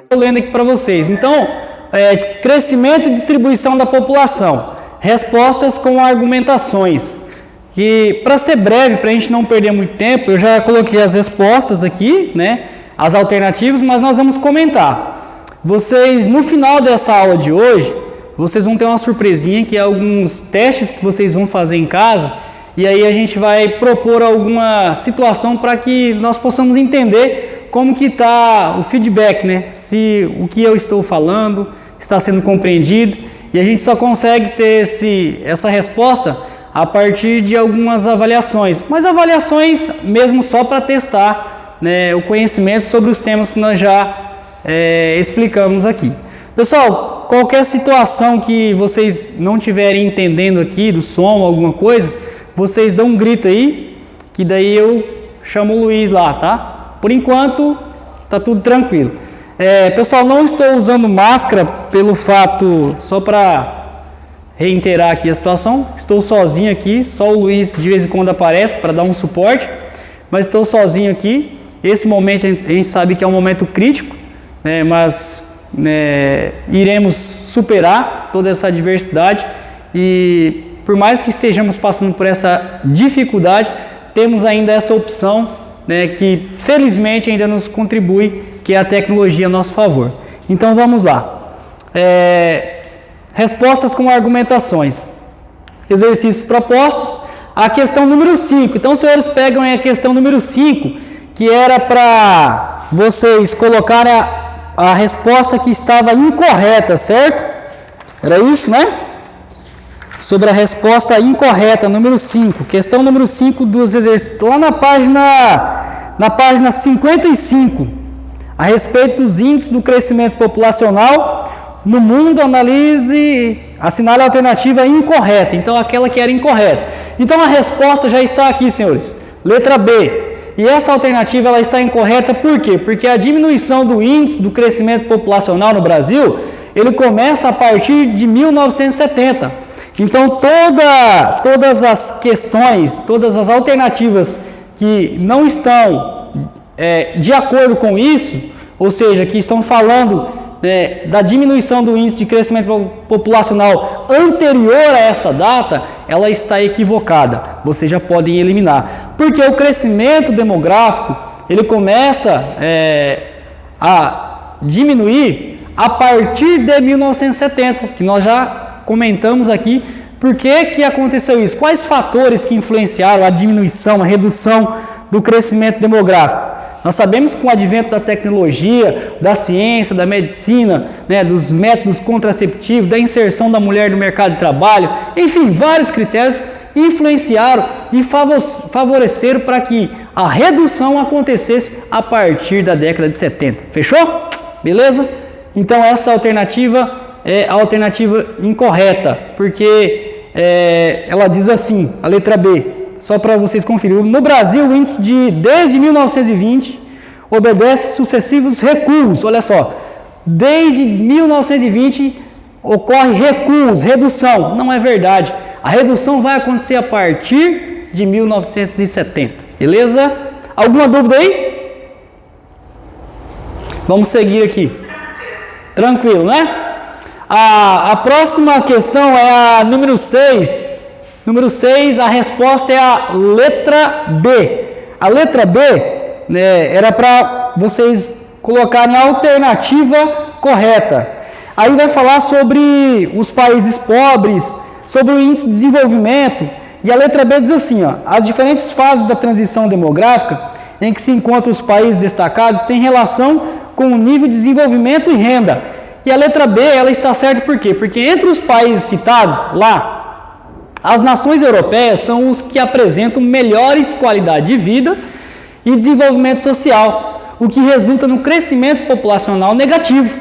Estou lendo aqui para vocês. Então, crescimento e distribuição da população. Respostas com argumentações. Que, para ser breve, para a gente não perder muito tempo, eu já coloquei as respostas aqui, né? As alternativas, mas nós vamos comentar. Vocês, no final dessa aula de hoje, vocês vão ter uma surpresinha, que é alguns testes que vocês vão fazer em casa, e aí a gente vai propor alguma situação para que nós possamos entender como que está o feedback, né? Se o que eu estou falando está sendo compreendido, e a gente só consegue ter essa resposta a partir de algumas avaliações, mas avaliações mesmo só para testar, né, o conhecimento sobre os temas que nós já explicamos aqui. Pessoal, qualquer situação que vocês não estiverem entendendo aqui do som, alguma coisa, vocês dão um grito aí, que daí eu chamo o Luiz lá, tá? Por enquanto, tá tudo tranquilo. Pessoal, não estou usando máscara pelo fato, só para reiterar aqui a situação, estou sozinho aqui, só o Luiz de vez em quando aparece para dar um suporte, mas estou sozinho aqui. Esse momento a gente sabe que é um momento crítico, né, mas iremos superar toda essa adversidade e por mais que estejamos passando por essa dificuldade, temos ainda essa opção, né, que felizmente ainda nos contribui, que é a tecnologia a nosso favor. Então vamos lá. Respostas com argumentações. Exercícios propostos. A questão número 5. Então, os senhores pegam aí a questão número 5, que era para vocês colocarem a resposta que estava incorreta, certo? Era isso, né? Sobre a resposta incorreta, número 5. Questão número 5 dos exercícios. Lá na página 55, a respeito dos índices do crescimento populacional no mundo, assinale a alternativa incorreta. Então, aquela que era incorreta. Então, a resposta já está aqui, senhores. Letra B. E essa alternativa ela está incorreta por quê? Porque a diminuição do índice do crescimento populacional no Brasil, ele começa a partir de 1970. Então, todas as questões, todas as alternativas que não estão de acordo com isso, ou seja, que estão falando da diminuição do índice de crescimento populacional anterior a essa data, ela está equivocada. Vocês já podem eliminar. Porque o crescimento demográfico, ele começa a diminuir a partir de 1970, que nós já comentamos aqui. Por que aconteceu isso? Quais fatores que influenciaram a diminuição, a redução do crescimento demográfico? Nós sabemos que com o advento da tecnologia, da ciência, da medicina, né, dos métodos contraceptivos, da inserção da mulher no mercado de trabalho, enfim, vários critérios influenciaram e favoreceram para que a redução acontecesse a partir da década de 70. Fechou? Beleza? Então essa alternativa é a alternativa incorreta, porque ela diz assim, a letra B. Só para vocês conferirem. No Brasil, o índice desde 1920 obedece sucessivos recuos. Olha só, desde 1920 ocorre recuos, redução. Não é verdade. A redução vai acontecer a partir de 1970. Beleza? Alguma dúvida aí? Vamos seguir aqui. Tranquilo, né? A próxima questão é a número 6. Número 6, a resposta é a letra B. A letra B, né, era para vocês colocarem a alternativa correta. Aí vai falar sobre os países pobres, sobre o índice de desenvolvimento. E a letra B diz assim, ó, as diferentes fases da transição demográfica em que se encontram os países destacados têm relação com o nível de desenvolvimento e renda. E a letra B, ela está certa por quê? Porque entre os países citados lá, as nações europeias são os que apresentam melhores qualidade de vida e desenvolvimento social, o que resulta no crescimento populacional negativo.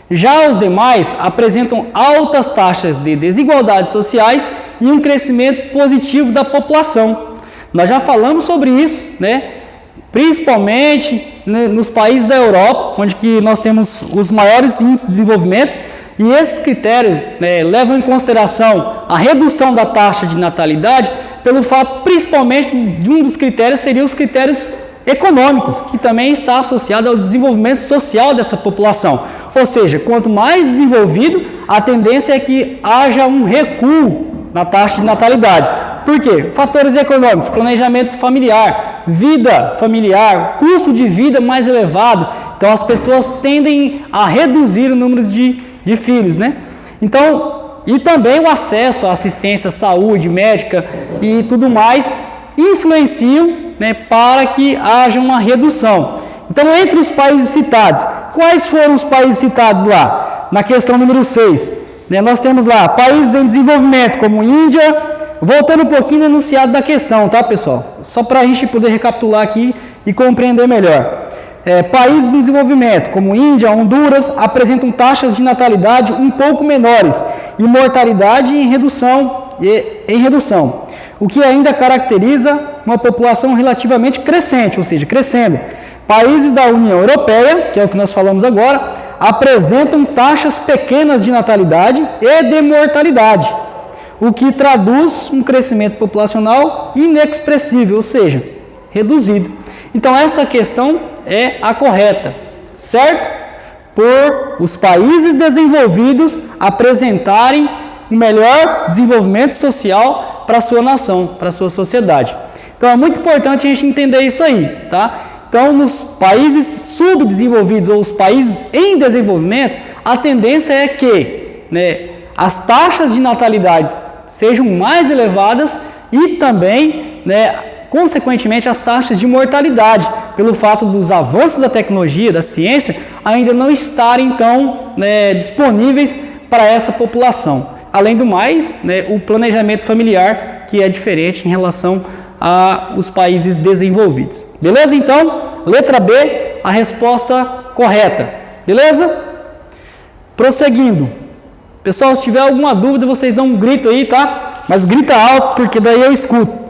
Já os demais apresentam altas taxas de desigualdades sociais e um crescimento positivo da população. Nós já falamos sobre isso, né? Principalmente nos países da Europa, onde que nós temos os maiores índices de desenvolvimento. E esses critérios levam em consideração a redução da taxa de natalidade, pelo fato, principalmente, de um dos critérios seria os critérios econômicos, que também está associado ao desenvolvimento social dessa população. Ou seja, quanto mais desenvolvido, a tendência é que haja um recuo na taxa de natalidade. Por quê? Fatores econômicos, planejamento familiar, vida familiar, custo de vida mais elevado. Então, as pessoas tendem a reduzir o número de filhos, né? Então, e também o acesso à assistência à saúde médica e tudo mais influenciam, né, para que haja uma redução. Então, entre os países citados, quais foram os países citados lá? Na questão número 6, né, nós temos lá países em desenvolvimento, como Índia, voltando um pouquinho no enunciado da questão, tá, pessoal? Só para a gente poder recapitular aqui e compreender melhor. Países em desenvolvimento, como Índia, Honduras, apresentam taxas de natalidade um pouco menores e mortalidade em redução, o que ainda caracteriza uma população relativamente crescente, ou seja, crescendo. Países da União Europeia, que é o que nós falamos agora, apresentam taxas pequenas de natalidade e de mortalidade, o que traduz um crescimento populacional inexpressível, ou seja, reduzido. Então, essa questão é a correta, certo? Por os países desenvolvidos apresentarem um melhor desenvolvimento social para a sua nação, para a sua sociedade. Então, é muito importante a gente entender isso aí, tá? Então, nos países subdesenvolvidos ou os países em desenvolvimento, a tendência é que, né, as taxas de natalidade sejam mais elevadas e também, né, consequentemente, as taxas de mortalidade, pelo fato dos avanços da tecnologia, da ciência, ainda não estarem, então, né, disponíveis para essa população. Além do mais, né, o planejamento familiar, que é diferente em relação aos países desenvolvidos. Beleza? Então, letra B, a resposta correta. Beleza? Prosseguindo. Pessoal, se tiver alguma dúvida, vocês dão um grito aí, tá? Mas grita alto, porque daí eu escuto.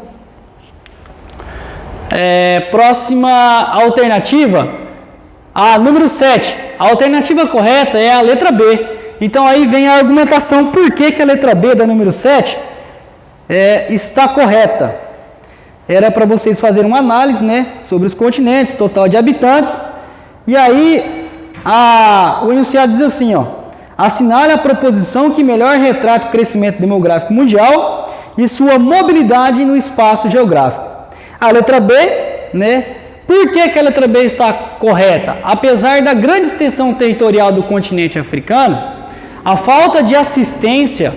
Próxima alternativa, a número 7. A alternativa correta é a letra B. Então aí vem a argumentação por que a letra B da número 7 está correta. Era para vocês fazerem uma análise, né, sobre os continentes, total de habitantes. E aí o enunciado diz assim, ó: assinale a proposição que melhor retrata o crescimento demográfico mundial e sua mobilidade no espaço geográfico. A letra B, né? Por que a letra B está correta? Apesar da grande extensão territorial do continente africano, a falta de assistência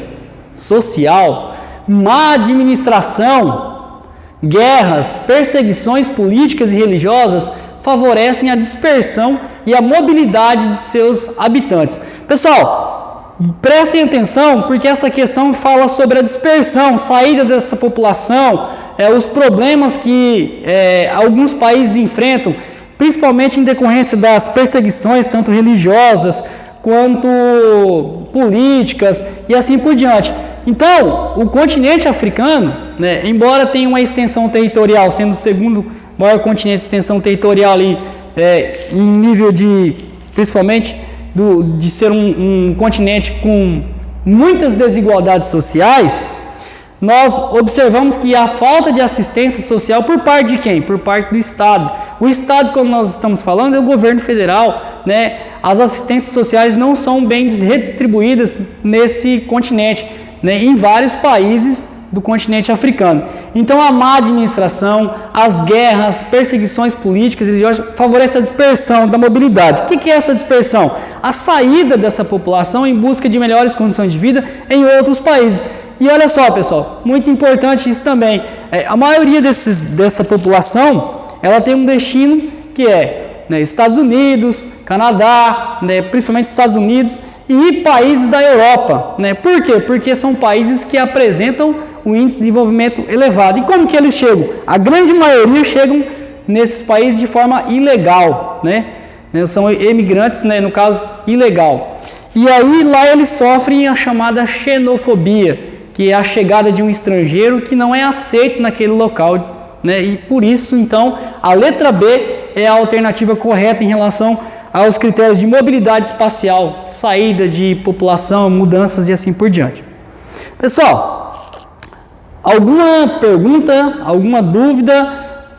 social, má administração, guerras, perseguições políticas e religiosas favorecem a dispersão e a mobilidade de seus habitantes. Pessoal, prestem atenção, porque essa questão fala sobre a dispersão, saída dessa população, os problemas que alguns países enfrentam, principalmente em decorrência das perseguições, tanto religiosas quanto políticas e assim por diante. Então, o continente africano, né, embora tenha uma extensão territorial, sendo o segundo maior continente de extensão territorial ali, em nível de, principalmente, de ser um continente com muitas desigualdades sociais, nós observamos que a falta de assistência social por parte de quem? Por parte do Estado. O Estado, como nós estamos falando, é o governo federal, né? As assistências sociais não são bem redistribuídas nesse continente, né? Em vários países do continente africano. Então, a má administração, as guerras, perseguições políticas e religiosas favorecem a dispersão da mobilidade. O que é essa dispersão? A saída dessa população em busca de melhores condições de vida em outros países. E olha só, pessoal, muito importante isso também. A maioria dessa população, ela tem um destino que é, né, Estados Unidos, Canadá, né, principalmente Estados Unidos e países da Europa. Né? Por quê? Porque são países que apresentam um índice de desenvolvimento elevado. E como que eles chegam? A grande maioria chegam nesses países de forma ilegal, né? São emigrantes, né, no caso, ilegal. E aí lá eles sofrem a chamada xenofobia, que é a chegada de um estrangeiro que não é aceito naquele local, né? E por isso, então, a letra B é a alternativa correta em relação aos critérios de mobilidade espacial, saída de população, mudanças e assim por diante. Pessoal, alguma pergunta, alguma dúvida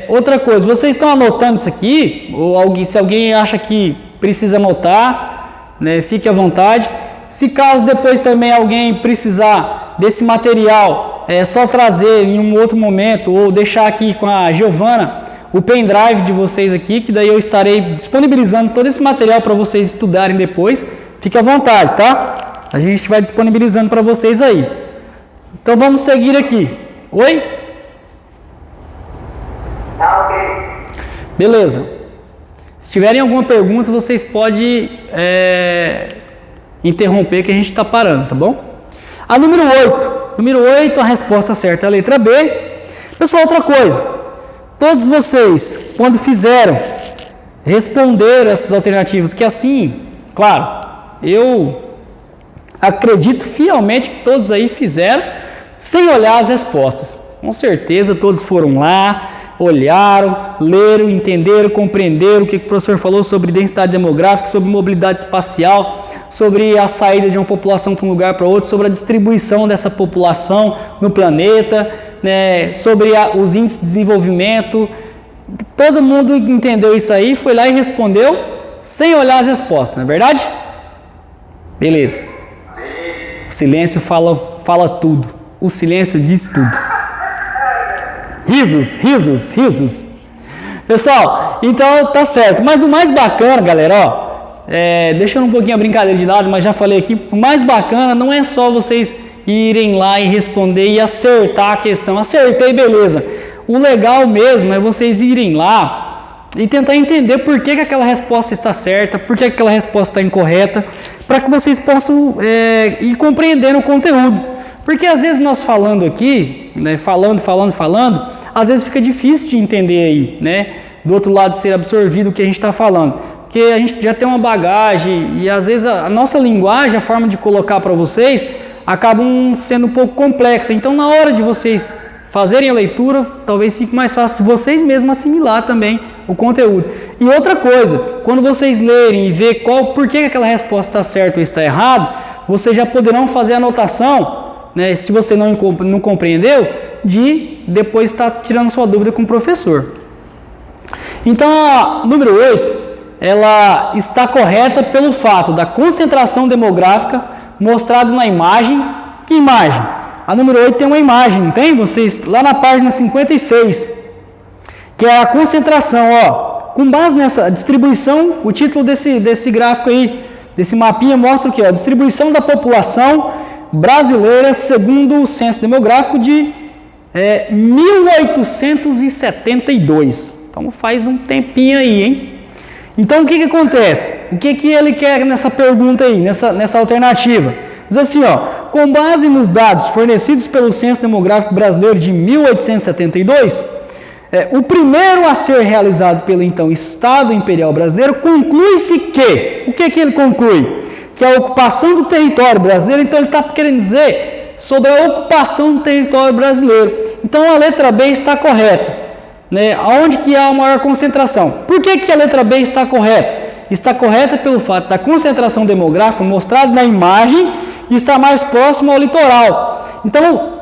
outra coisa, vocês estão anotando isso aqui? Ou se alguém acha que precisa anotar, né, fique à vontade. Se caso depois também alguém precisar desse material, é só trazer em um outro momento ou deixar aqui com a Giovana o pendrive de vocês aqui, que daí eu estarei disponibilizando todo esse material para vocês estudarem depois. Fique à vontade, tá? A gente vai disponibilizando para vocês aí. Então vamos seguir aqui. Oi? Tá ok. Beleza. Se tiverem alguma pergunta, vocês podem interromper que a gente está parando, tá bom? A número 8. Número 8, a resposta certa é a letra B. Pessoal, outra coisa. Todos vocês, quando fizeram, responderam essas alternativas, que assim, claro, eu acredito fielmente que todos aí fizeram sem olhar as respostas. Com certeza todos foram lá, olharam, leram, entenderam, compreenderam o que o professor falou sobre densidade demográfica, sobre mobilidade espacial, sobre a saída de uma população para um lugar para outro, sobre a distribuição dessa população no planeta, né, sobre os índices de desenvolvimento. Todo mundo entendeu isso aí, foi lá e respondeu sem olhar as respostas, não é verdade? Beleza. O silêncio fala tudo. O silêncio diz tudo. Risos, risos, risos. Pessoal, então tá certo. Mas o mais bacana, galera, deixando um pouquinho a brincadeira de lado, mas já falei aqui, o mais bacana não é só vocês irem lá e responder e acertar a questão. Acertei, beleza. O legal mesmo é vocês irem lá e tentar entender por que aquela resposta está certa, por que aquela resposta está incorreta, para que vocês possam ir compreendendo o conteúdo. Porque às vezes nós falando aqui, né, falando, às vezes fica difícil de entender aí, né, do outro lado ser absorvido o que a gente está falando. Porque a gente já tem uma bagagem e às vezes a nossa linguagem, a forma de colocar para vocês, acabam sendo um pouco complexa. Então na hora de vocês fazerem a leitura, talvez fique mais fácil de vocês mesmos assimilar também o conteúdo. E outra coisa, quando vocês lerem e ver por que aquela resposta está certa ou está errado, vocês já poderão fazer a anotação, né, se você não compreendeu, de depois estar tirando sua dúvida com o professor. Então a número 8, ela está correta pelo fato da concentração demográfica mostrada na imagem. Que imagem? A número 8 tem uma imagem, não tem? Vocês, lá na página 56, que é a concentração, ó. Com base nessa distribuição, o título desse gráfico aí, desse mapinha, mostra o que? A distribuição da população brasileira segundo o censo demográfico de 1872. Então faz um tempinho aí, hein? Então o que acontece? O que ele quer nessa pergunta aí, nessa alternativa? Diz assim, ó, com base nos dados fornecidos pelo Censo Demográfico Brasileiro de 1872, o primeiro a ser realizado pelo então Estado Imperial Brasileiro, conclui-se que, o que ele conclui? Que a ocupação do território brasileiro, então ele está querendo dizer sobre a ocupação do território brasileiro. Então a letra B está correta, né? Onde que há a maior concentração? Por que a letra B está correta? Está correta pelo fato da concentração demográfica mostrada na imagem e estar mais próximo ao litoral. Então,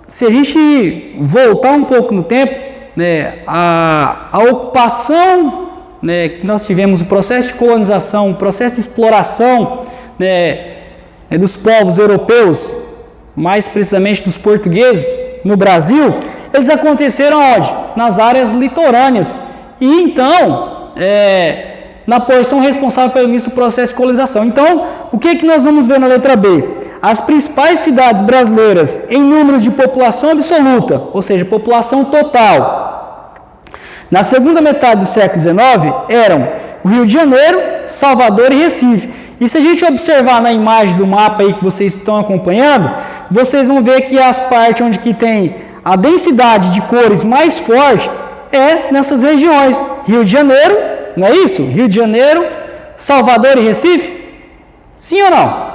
se a gente voltar um pouco no tempo, né, a ocupação, né, que nós tivemos, o processo de colonização, o processo de exploração, né, dos povos europeus, mais precisamente dos portugueses no Brasil, eles aconteceram onde? Nas áreas litorâneas. E então, na porção responsável pelo início do processo de colonização. Então, o que nós vamos ver na letra B? As principais cidades brasileiras em números de população absoluta, ou seja, população total, na segunda metade do século XIX, eram o Rio de Janeiro, Salvador e Recife. E se a gente observar na imagem do mapa aí que vocês estão acompanhando, vocês vão ver que as partes onde que tem a densidade de cores mais forte é nessas regiões. Rio de Janeiro, não é isso? Rio de Janeiro, Salvador e Recife? Sim ou não?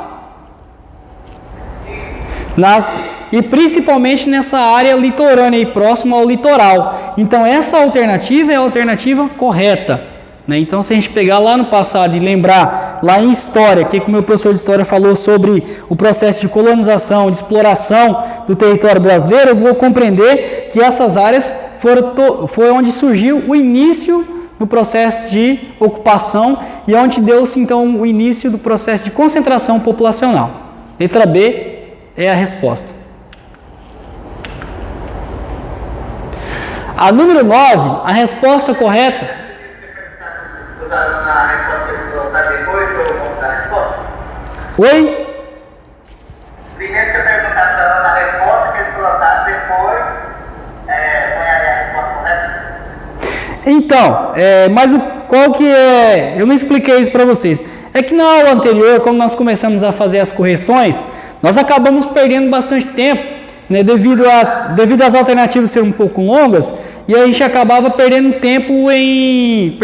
E principalmente nessa área litorânea e próximo ao litoral. Então essa alternativa é a alternativa correta, né? Então se a gente pegar lá no passado e lembrar lá em história, que o meu professor de história falou sobre o processo de colonização, de exploração do território brasileiro, eu vou compreender que essas áreas foi onde surgiu o início do processo de ocupação e onde deu-se então o início do processo de concentração populacional. Letra B é a resposta. A número 9, a resposta correta. Oi? Primeiro você perguntar na resposta, que eles colocaram, depois põe a resposta correta. Então, mas qual que é... Eu não expliquei isso para vocês. É que na aula anterior, quando nós começamos a fazer as correções, nós acabamos perdendo bastante tempo, né, devido às alternativas serem um pouco longas, e a gente acabava perdendo tempo em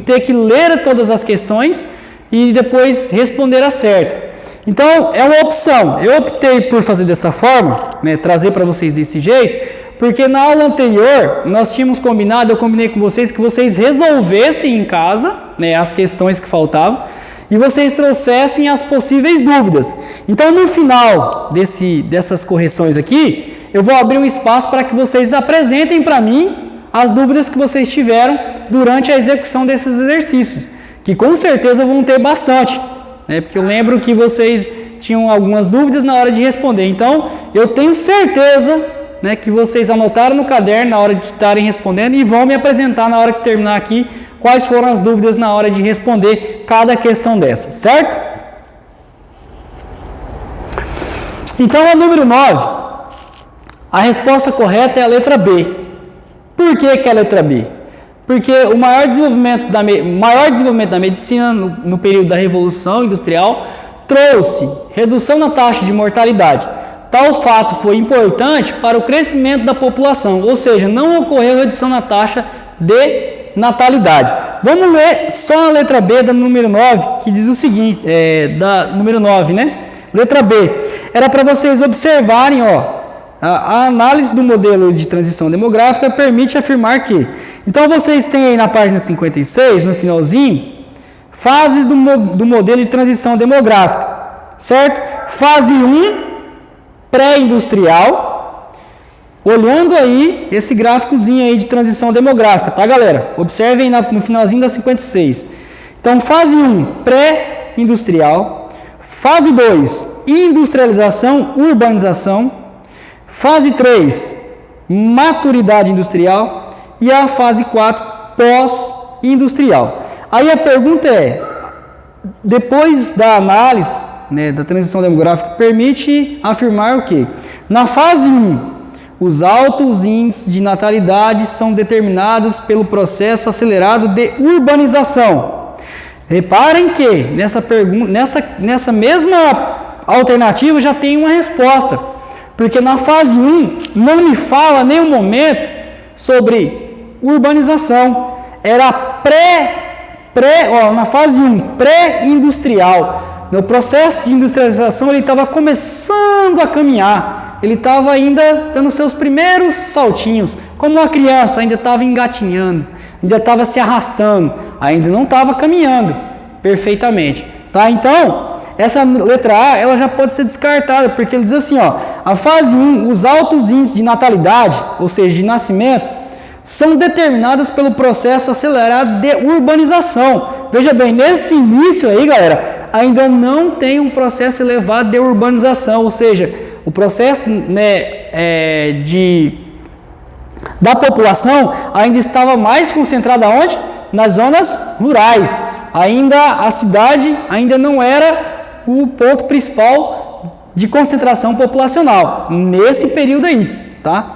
ter que ler todas as questões e depois responder a certa. Então, é uma opção. Eu optei por fazer dessa forma, né, trazer para vocês desse jeito, porque na aula anterior nós tínhamos combinado, eu combinei com vocês que vocês resolvessem em casa, né, as questões que faltavam e vocês trouxessem as possíveis dúvidas. Então, no final dessas correções aqui, eu vou abrir um espaço para que vocês apresentem para mim as dúvidas que vocês tiveram durante a execução desses exercícios, que com certeza vão ter bastante, né, porque eu lembro que vocês tinham algumas dúvidas na hora de responder. Então, eu tenho certeza, né, que vocês anotaram no caderno na hora de estarem respondendo e vão me apresentar na hora que terminar aqui quais foram as dúvidas na hora de responder cada questão dessa, certo? Então, a número 9, a resposta correta é a letra B. Por que é a letra B? Porque o maior desenvolvimento da medicina no período da Revolução Industrial trouxe redução na taxa de mortalidade. Tal fato foi importante para o crescimento da população, ou seja, não ocorreu redução na taxa de natalidade. Vamos ler só a letra B da número 9, que diz o seguinte, da número 9, né? Letra B, era para vocês observarem, ó, a análise do modelo de transição demográfica permite afirmar que... Então, vocês têm aí na página 56, no finalzinho, fases do modelo de transição demográfica, certo? Fase 1, pré-industrial, olhando aí esse gráficozinho aí de transição demográfica, tá, galera? Observem no finalzinho da 56. Então, fase 1, pré-industrial. Fase 2, industrialização, urbanização. Fase 3, maturidade industrial. E a fase 4, pós-industrial. Aí a pergunta é, depois da análise, né, da transição demográfica, permite afirmar o quê? Na fase 1, os altos índices de natalidade são determinados pelo processo acelerado de urbanização. Reparem que nessa mesma alternativa já tem uma resposta, porque na fase 1 não me fala em nenhum momento sobre urbanização, era na fase 1, pré-industrial. No processo de industrialização ele estava começando a caminhar, ele estava ainda dando seus primeiros saltinhos, como uma criança, ainda estava engatinhando, ainda estava se arrastando, ainda não estava caminhando perfeitamente, tá? Então, essa letra A, ela já pode ser descartada, porque ele diz assim, ó, a fase 1, os altos índices de natalidade, ou seja, de nascimento, são determinadas pelo processo acelerado de urbanização. Veja bem, nesse início aí, galera, ainda não tem um processo elevado de urbanização, ou seja, o processo, né, da população ainda estava mais concentrado aonde? Nas zonas rurais. Ainda a cidade ainda não era o ponto principal de concentração populacional nesse período aí, tá?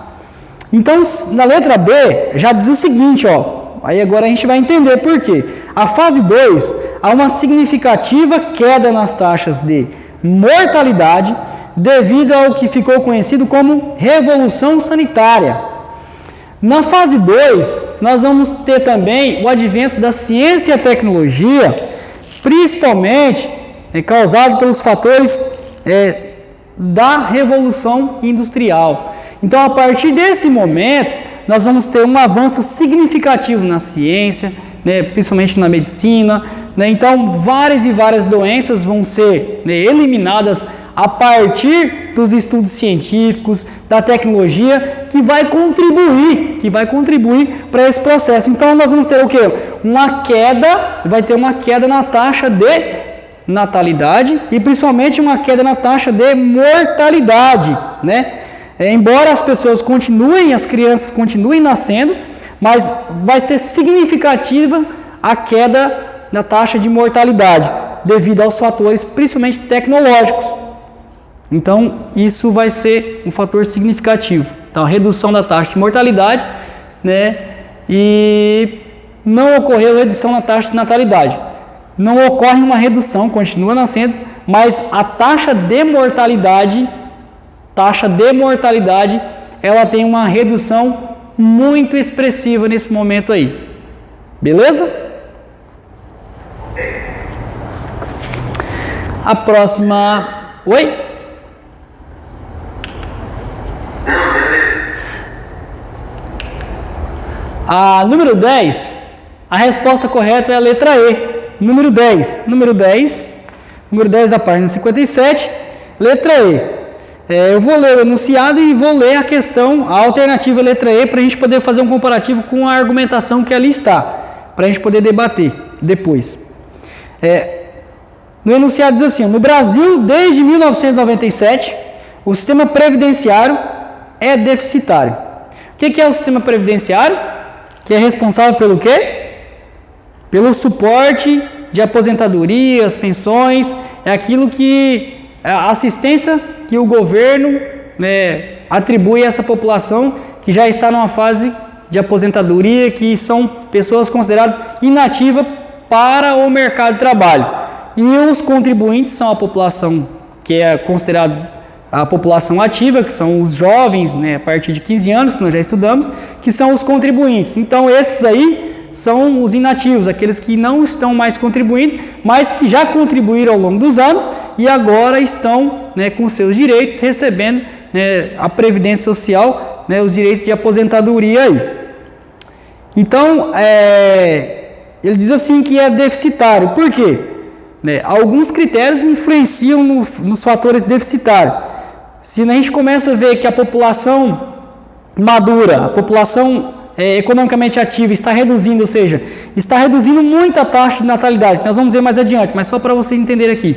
Então, na letra B, já diz o seguinte, ó, aí agora a gente vai entender por quê. A fase 2, há uma significativa queda nas taxas de mortalidade devido ao que ficou conhecido como Revolução Sanitária. Na fase 2, nós vamos ter também o advento da ciência e a tecnologia, principalmente causado pelos fatores da Revolução Industrial. Então, a partir desse momento, nós vamos ter um avanço significativo na ciência, né, principalmente na medicina, né? Então, várias e várias doenças vão ser, né, eliminadas a partir dos estudos científicos, da tecnologia, que vai contribuir para esse processo. Então nós vamos ter o quê? Vai ter uma queda na taxa de natalidade e principalmente uma queda na taxa de mortalidade, né? Embora as crianças continuem nascendo, mas vai ser significativa a queda na taxa de mortalidade, devido aos fatores principalmente tecnológicos. Então, isso vai ser um fator significativo. Então, a redução da taxa de mortalidade, né? E não ocorreu redução na taxa de natalidade. Não ocorre uma redução, continua nascendo, mas a taxa de mortalidade, ela tem uma redução muito expressiva nesse momento aí. Beleza? A próxima... Oi? A número 10, a resposta correta é a letra E. Número 10 da página 57, letra E. Eu vou ler o enunciado e vou ler a questão, a alternativa letra E, para a gente poder fazer um comparativo com a argumentação que ali está, para a gente poder debater depois. No enunciado diz assim: no Brasil, desde 1997, o sistema previdenciário é deficitário. O que é o sistema previdenciário? Que é responsável pelo quê? Pelo suporte de aposentadorias, pensões, é aquilo que a assistência que o governo, né, atribui a essa população que já está numa fase de aposentadoria, que são pessoas consideradas inativas para o mercado de trabalho. E os contribuintes são a população que é considerada a população ativa, que são os jovens, né, a partir de 15 anos, que nós já estudamos, que são os contribuintes. Então, esses aí são os inativos, aqueles que não estão mais contribuindo, mas que já contribuíram ao longo dos anos e agora estão, né, com seus direitos, recebendo, né, a Previdência Social, né, os direitos de aposentadoria aí. Então, ele diz assim que é deficitário. Por quê? Alguns critérios influenciam nos fatores deficitários. Se a gente começa a ver que a população madura, a população economicamente ativa está reduzindo, ou seja, está reduzindo muito a taxa de natalidade, nós vamos ver mais adiante, mas só para você entender aqui,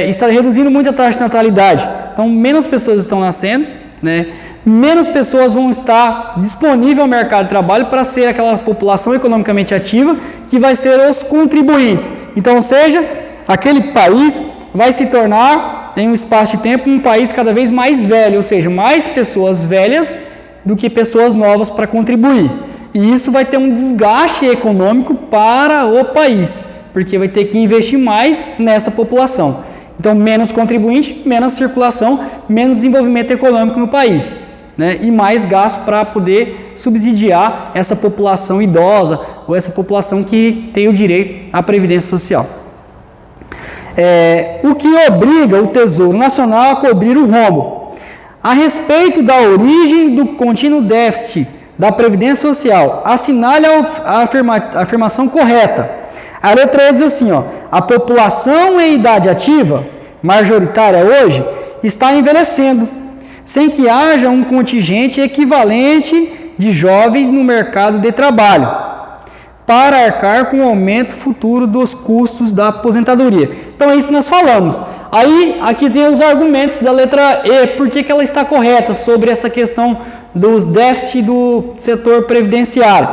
está reduzindo muito a taxa de natalidade, então menos pessoas estão nascendo, né? Menos pessoas vão estar disponíveis ao mercado de trabalho para ser aquela população economicamente ativa que vai ser os contribuintes. Então, ou seja, aquele país vai se tornar, em um espaço de tempo, um país cada vez mais velho, ou seja, mais pessoas velhas do que pessoas novas para contribuir. E isso vai ter um desgaste econômico para o país, porque vai ter que investir mais nessa população. Então, menos contribuinte, menos circulação, menos desenvolvimento econômico no país, né? E mais gasto para poder subsidiar essa população idosa ou essa população que tem o direito à Previdência Social. O que obriga o Tesouro Nacional a cobrir o rombo? A respeito da origem do contínuo déficit da Previdência Social, assinale a afirmação correta. A letra E diz assim, a população em idade ativa, majoritária hoje, está envelhecendo, sem que haja um contingente equivalente de jovens no mercado de trabalho, para arcar com o aumento futuro dos custos da aposentadoria. Então é isso que nós falamos. Aí, aqui tem os argumentos da letra E, por que ela está correta sobre essa questão dos déficits do setor previdenciário.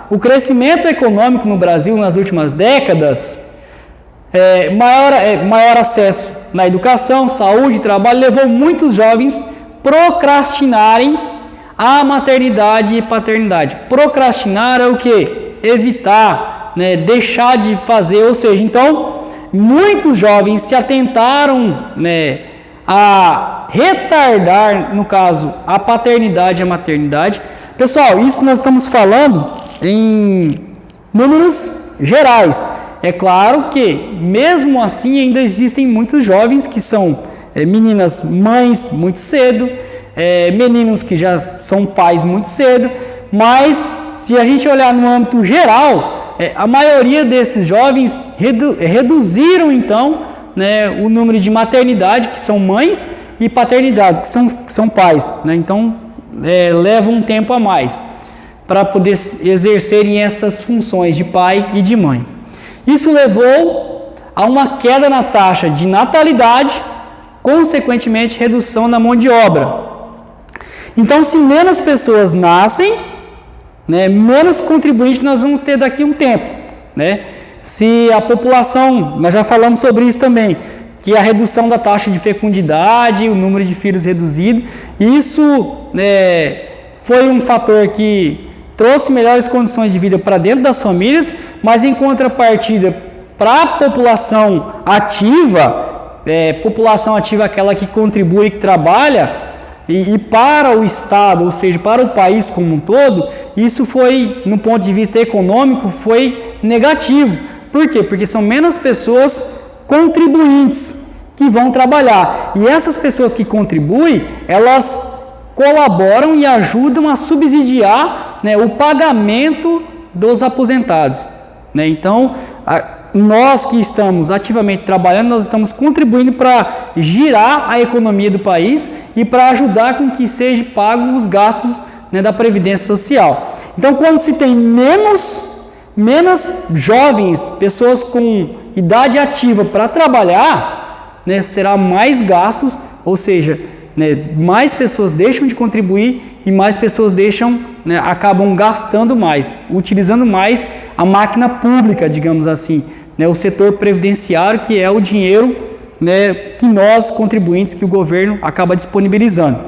O crescimento econômico no Brasil nas últimas décadas, maior acesso na educação, saúde e trabalho, levou muitos jovens procrastinarem a maternidade e paternidade. Procrastinar é o quê? Evitar, né, deixar de fazer, ou seja, então, muitos jovens se atentaram, né, a retardar, no caso, a paternidade e a maternidade. Pessoal, isso nós estamos falando em números gerais. É claro que, mesmo assim, ainda existem muitos jovens que são meninas mães muito cedo, meninos que já são pais muito cedo, mas se a gente olhar no âmbito geral, a maioria desses jovens reduziram então, né, o número de maternidade, que são mães, e paternidade, que são pais, né? Então, leva um tempo a mais para poder exercerem essas funções de pai e de mãe. Isso levou a uma queda na taxa de natalidade, consequentemente, redução na mão de obra. Então, se menos pessoas nascem, né, menos contribuinte nós vamos ter daqui a um tempo, né? Se a população, nós já falamos sobre isso também, que a redução da taxa de fecundidade, o número de filhos reduzido, isso foi um fator que trouxe melhores condições de vida para dentro das famílias, mas em contrapartida, para a população ativa aquela que contribui, que trabalha, e para o Estado, ou seja, para o país como um todo, isso foi, no ponto de vista econômico, foi negativo. Por quê? Porque são menos pessoas contribuintes que vão trabalhar. E essas pessoas que contribuem, elas colaboram e ajudam a subsidiar, né, o pagamento dos aposentados, né? Então, nós que estamos ativamente trabalhando, nós estamos contribuindo para girar a economia do país e para ajudar com que sejam pagos os gastos, né, da Previdência Social. Então, quando se tem menos jovens, pessoas com idade ativa para trabalhar, né, será mais gastos, ou seja, né, mais pessoas deixam de contribuir e mais pessoas né, acabam gastando mais, utilizando mais a máquina pública, digamos assim, né, o setor previdenciário, que é o dinheiro, né, que nós, contribuintes, que o governo acaba disponibilizando.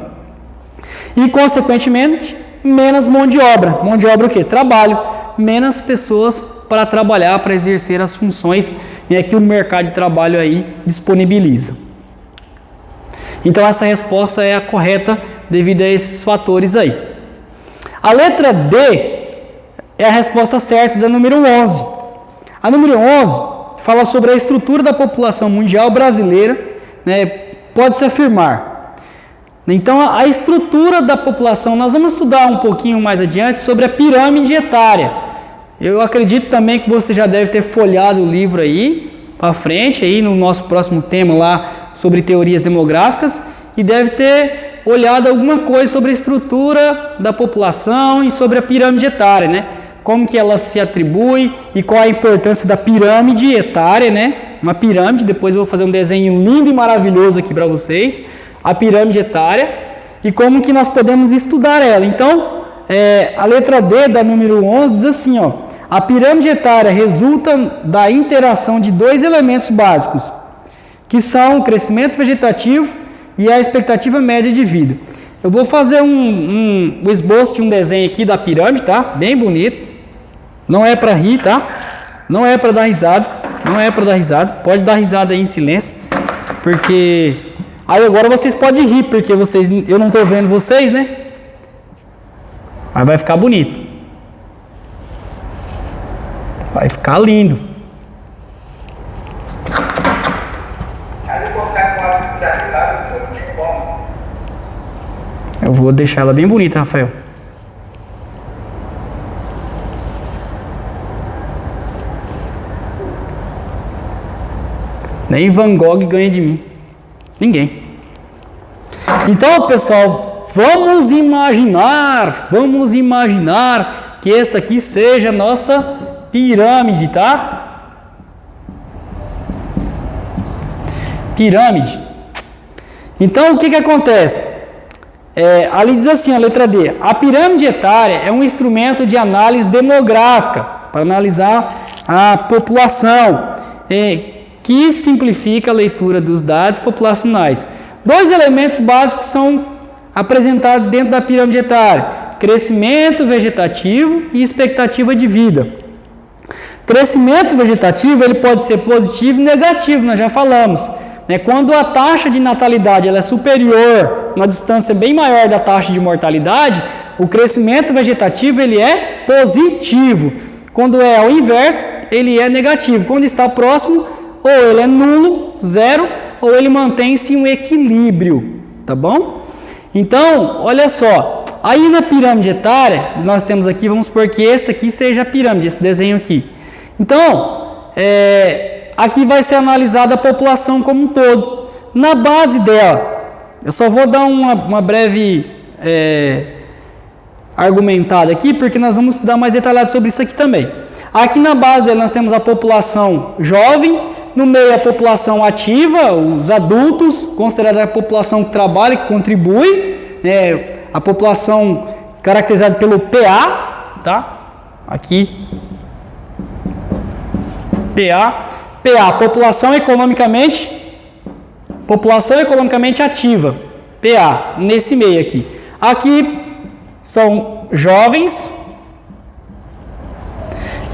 E, consequentemente, menos mão de obra. Mão de obra o quê? Trabalho. Menos pessoas para trabalhar, para exercer as funções, né, que o mercado de trabalho aí disponibiliza. Então, essa resposta é a correta devido a esses fatores aí. A letra D é a resposta certa da número 11. A número 11 fala sobre a estrutura da população mundial brasileira, né, pode-se afirmar. Então, a estrutura da população, nós vamos estudar um pouquinho mais adiante sobre a pirâmide etária. Eu acredito também que você já deve ter folhado o livro aí, para frente, aí no nosso próximo tema lá, sobre teorias demográficas, e deve ter olhado alguma coisa sobre a estrutura da população e sobre a pirâmide etária, né? Como que ela se atribui e qual a importância da pirâmide etária, né? Uma pirâmide, depois eu vou fazer um desenho lindo e maravilhoso aqui para vocês, a pirâmide etária, e como que nós podemos estudar ela. Então, a letra D da número 11 diz assim, ó, a pirâmide etária resulta da interação de dois elementos básicos, que são o crescimento vegetativo e a expectativa média de vida. Eu vou fazer um esboço de um desenho aqui da pirâmide, tá? Bem bonito. Não é para rir, tá? Não é para dar risada. Não é para dar risada. Pode dar risada aí em silêncio, porque aí agora vocês podem rir, porque eu não estou vendo vocês, né? Mas vai ficar bonito. Vai ficar lindo. Eu vou deixar ela bem bonita, Rafael. Nem Van Gogh ganha de mim. Ninguém. Então, pessoal, vamos imaginar que essa aqui seja a nossa pirâmide, tá? Pirâmide. Então, o que acontece? Ali diz assim, a letra D, a pirâmide etária é um instrumento de análise demográfica, para analisar a população, que simplifica a leitura dos dados populacionais. Dois elementos básicos são apresentados dentro da pirâmide etária, crescimento vegetativo e expectativa de vida. Crescimento vegetativo ele pode ser positivo e negativo, nós já falamos. Quando a taxa de natalidade ela é superior, uma distância bem maior da taxa de mortalidade, o crescimento vegetativo ele é positivo. Quando é ao inverso, ele é negativo. Quando está próximo, ou ele é nulo, zero, ou ele mantém-se em um equilíbrio, tá bom? Então, olha só, aí na pirâmide etária, nós temos aqui, vamos supor que esse aqui seja a pirâmide, esse desenho aqui. Então, aqui vai ser analisada a população como um todo. Na base dela, Eu só vou dar uma breve argumentada aqui, porque nós vamos dar mais detalhado sobre isso aqui também. Aqui na base dele nós temos a população jovem, no meio a população ativa, os adultos, considerada a população que trabalha, que contribui, né, a população caracterizada pelo PA, tá? Aqui, PA, população economicamente ativa, PA, nesse meio aqui. Aqui são jovens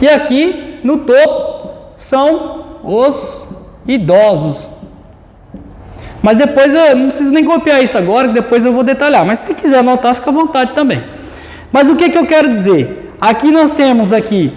e aqui no topo são os idosos. Mas depois eu não preciso nem copiar isso agora, que depois eu vou detalhar. Mas se quiser anotar, fica à vontade também. Mas o que eu quero dizer? Aqui nós temos aqui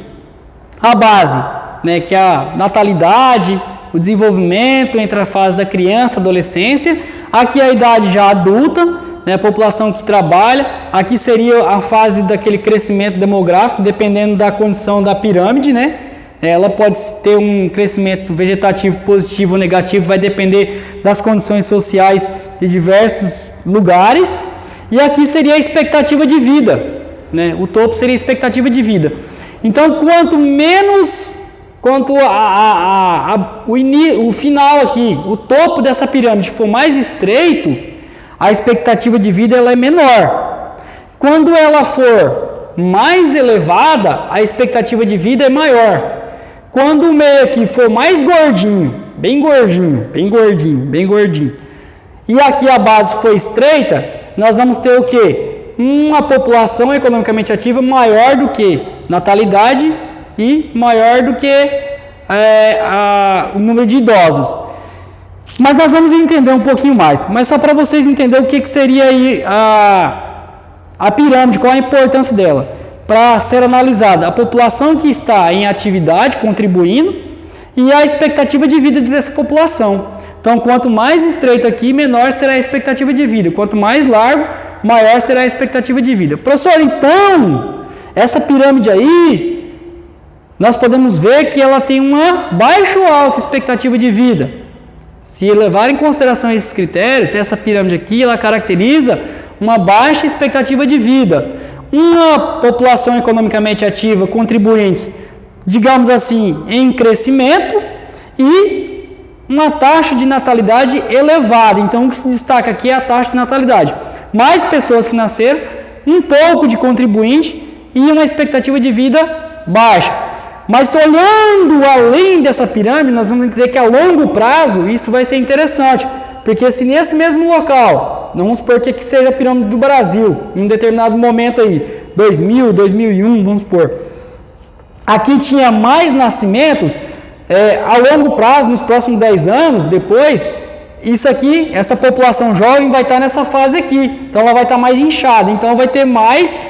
a base, né, que é a natalidade, o desenvolvimento entre a fase da criança e adolescência. Aqui a idade já adulta, né, a população que trabalha. Aqui seria a fase daquele crescimento demográfico, dependendo da condição da pirâmide, né? Ela pode ter um crescimento vegetativo positivo ou negativo, vai depender das condições sociais de diversos lugares. E aqui seria a expectativa de vida, né? O topo seria a expectativa de vida. Então, o final aqui, o topo dessa pirâmide for mais estreito, a expectativa de vida ela é menor. Quando ela for mais elevada, a expectativa de vida é maior. Quando o meio aqui for mais gordinho, bem gordinho, e aqui a base for estreita, nós vamos ter o quê? Uma população economicamente ativa maior do que natalidade e maior do que o número de idosos. Mas nós vamos entender um pouquinho mais. Mas só para vocês entenderem o que seria aí a pirâmide, qual a importância dela. Para ser analisada a população que está em atividade, contribuindo, e a expectativa de vida dessa população. Então, quanto mais estreito aqui, menor será a expectativa de vida. Quanto mais largo, maior será a expectativa de vida. Professor, então, essa pirâmide aí, nós podemos ver que ela tem uma baixa ou alta expectativa de vida. Se levar em consideração esses critérios, essa pirâmide aqui, ela caracteriza uma baixa expectativa de vida. Uma população economicamente ativa, contribuintes, digamos assim, em crescimento e uma taxa de natalidade elevada. Então, o que se destaca aqui é a taxa de natalidade. Mais pessoas que nasceram, um pouco de contribuinte e uma expectativa de vida baixa. Mas olhando além dessa pirâmide, nós vamos entender que a longo prazo isso vai ser interessante. Porque se nesse mesmo local, vamos supor que seja a pirâmide do Brasil, em um determinado momento aí, 2000, 2001, vamos supor, aqui tinha mais nascimentos, a longo prazo, nos próximos 10 anos, depois, isso aqui, essa população jovem vai estar nessa fase aqui, então ela vai estar mais inchada, então vai ter mais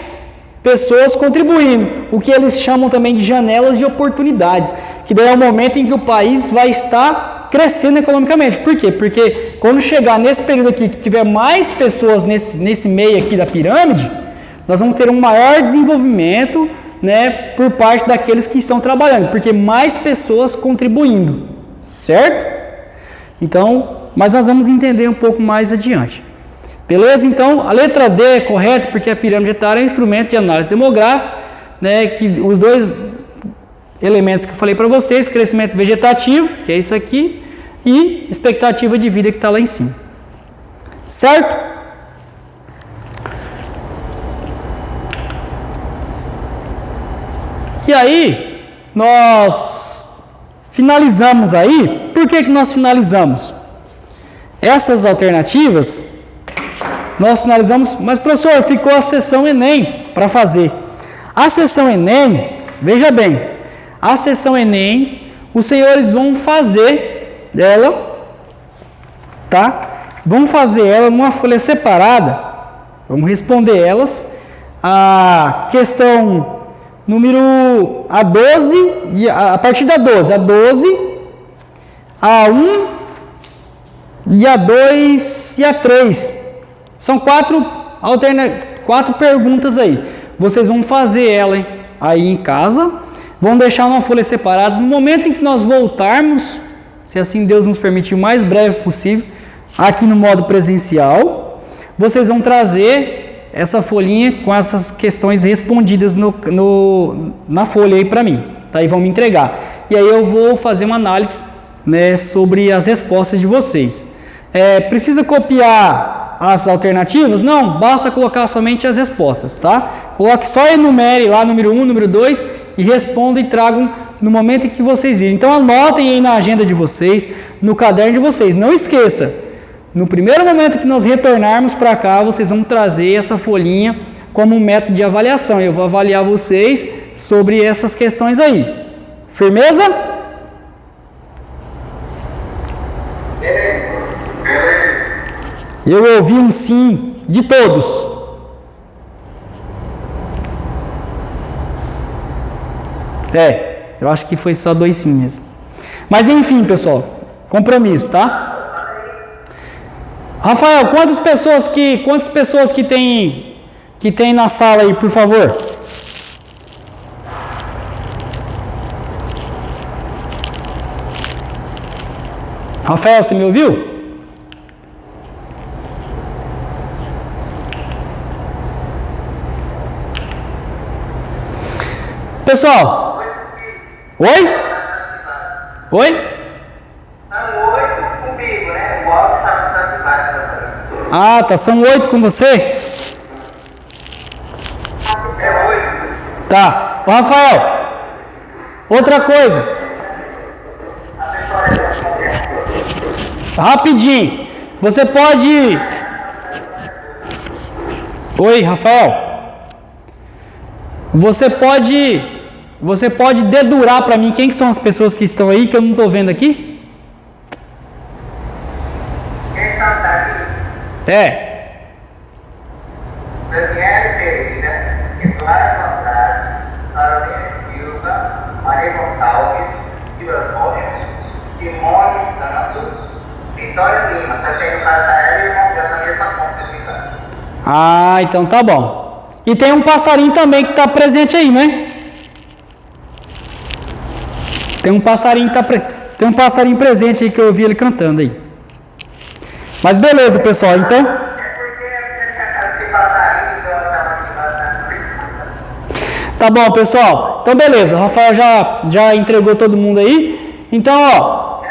pessoas contribuindo, o que eles chamam também de janelas de oportunidades, que daí é o momento em que o país vai estar crescendo economicamente. Por quê? Porque quando chegar nesse período aqui, que tiver mais pessoas nesse meio aqui da pirâmide, nós vamos ter um maior desenvolvimento, né, por parte daqueles que estão trabalhando, porque mais pessoas contribuindo, certo? Então, mas nós vamos entender um pouco mais adiante. Beleza? Então, a letra D é correta, porque a pirâmide etária é um instrumento de análise demográfica, né, que os dois elementos que eu falei para vocês, crescimento vegetativo, que é isso aqui, e expectativa de vida que está lá em cima. Certo? E aí, nós finalizamos aí. Por que nós finalizamos? Essas alternativas, nós finalizamos, mas professor, ficou a seção Enem para fazer. A seção Enem, veja bem, a seção Enem, os senhores vão fazer ela, tá? Vão fazer ela numa folha separada, vamos responder elas, a questão número A12, e a partir da 12, A12, A1, e A2 e A3. São quatro perguntas aí. Vocês vão fazer ela aí em casa, vão deixar uma folha separada. No momento em que nós voltarmos, se assim Deus nos permitir, o mais breve possível, aqui no modo presencial, vocês vão trazer essa folhinha com essas questões respondidas na folha aí para mim, tá? E vão me entregar. E aí eu vou fazer uma análise, né, sobre as respostas de vocês. Precisa copiar as alternativas? Não, basta colocar somente as respostas, tá? Coloque só, enumere lá número 1, número 2 e respondam e tragam no momento em que vocês virem. Então anotem aí na agenda de vocês, no caderno de vocês. Não esqueça, no primeiro momento que nós retornarmos para cá, vocês vão trazer essa folhinha como um método de avaliação. Eu vou avaliar vocês sobre essas questões aí. Firmeza? Eu ouvi um sim de todos. Eu acho que foi só 2 sim mesmo. Mas enfim, pessoal, compromisso, tá? Rafael, quantas pessoas que tem na sala aí, por favor? Rafael, você me ouviu? Pessoal, oi? Oi? São 8 comigo, né? O áudio está desativado. Ah, tá. São 8 com você? É 8. Tá. Ô, Rafael, outra coisa. Rapidinho. Você pode... Oi, Rafael. Você pode dedurar para mim quem que são as pessoas que estão aí, que eu não estou vendo aqui? Quem são daqui? Daniel Pereira, Eduardo Andrade, Carolina Silva, Maria Gonçalves, Silas Rocha, Simone Santos, Vitória Lima. Só que aí no caso da ela e o irmão dela na mesma conta, Vitória. Ah, então tá bom. E tem um passarinho também que está presente aí, né? Tem um passarinho presente aí que eu ouvi ele cantando aí. Mas beleza, pessoal, então... É porque esse passarinho Tá bom, pessoal. Então beleza, o Rafael já entregou todo mundo aí. Então, ó...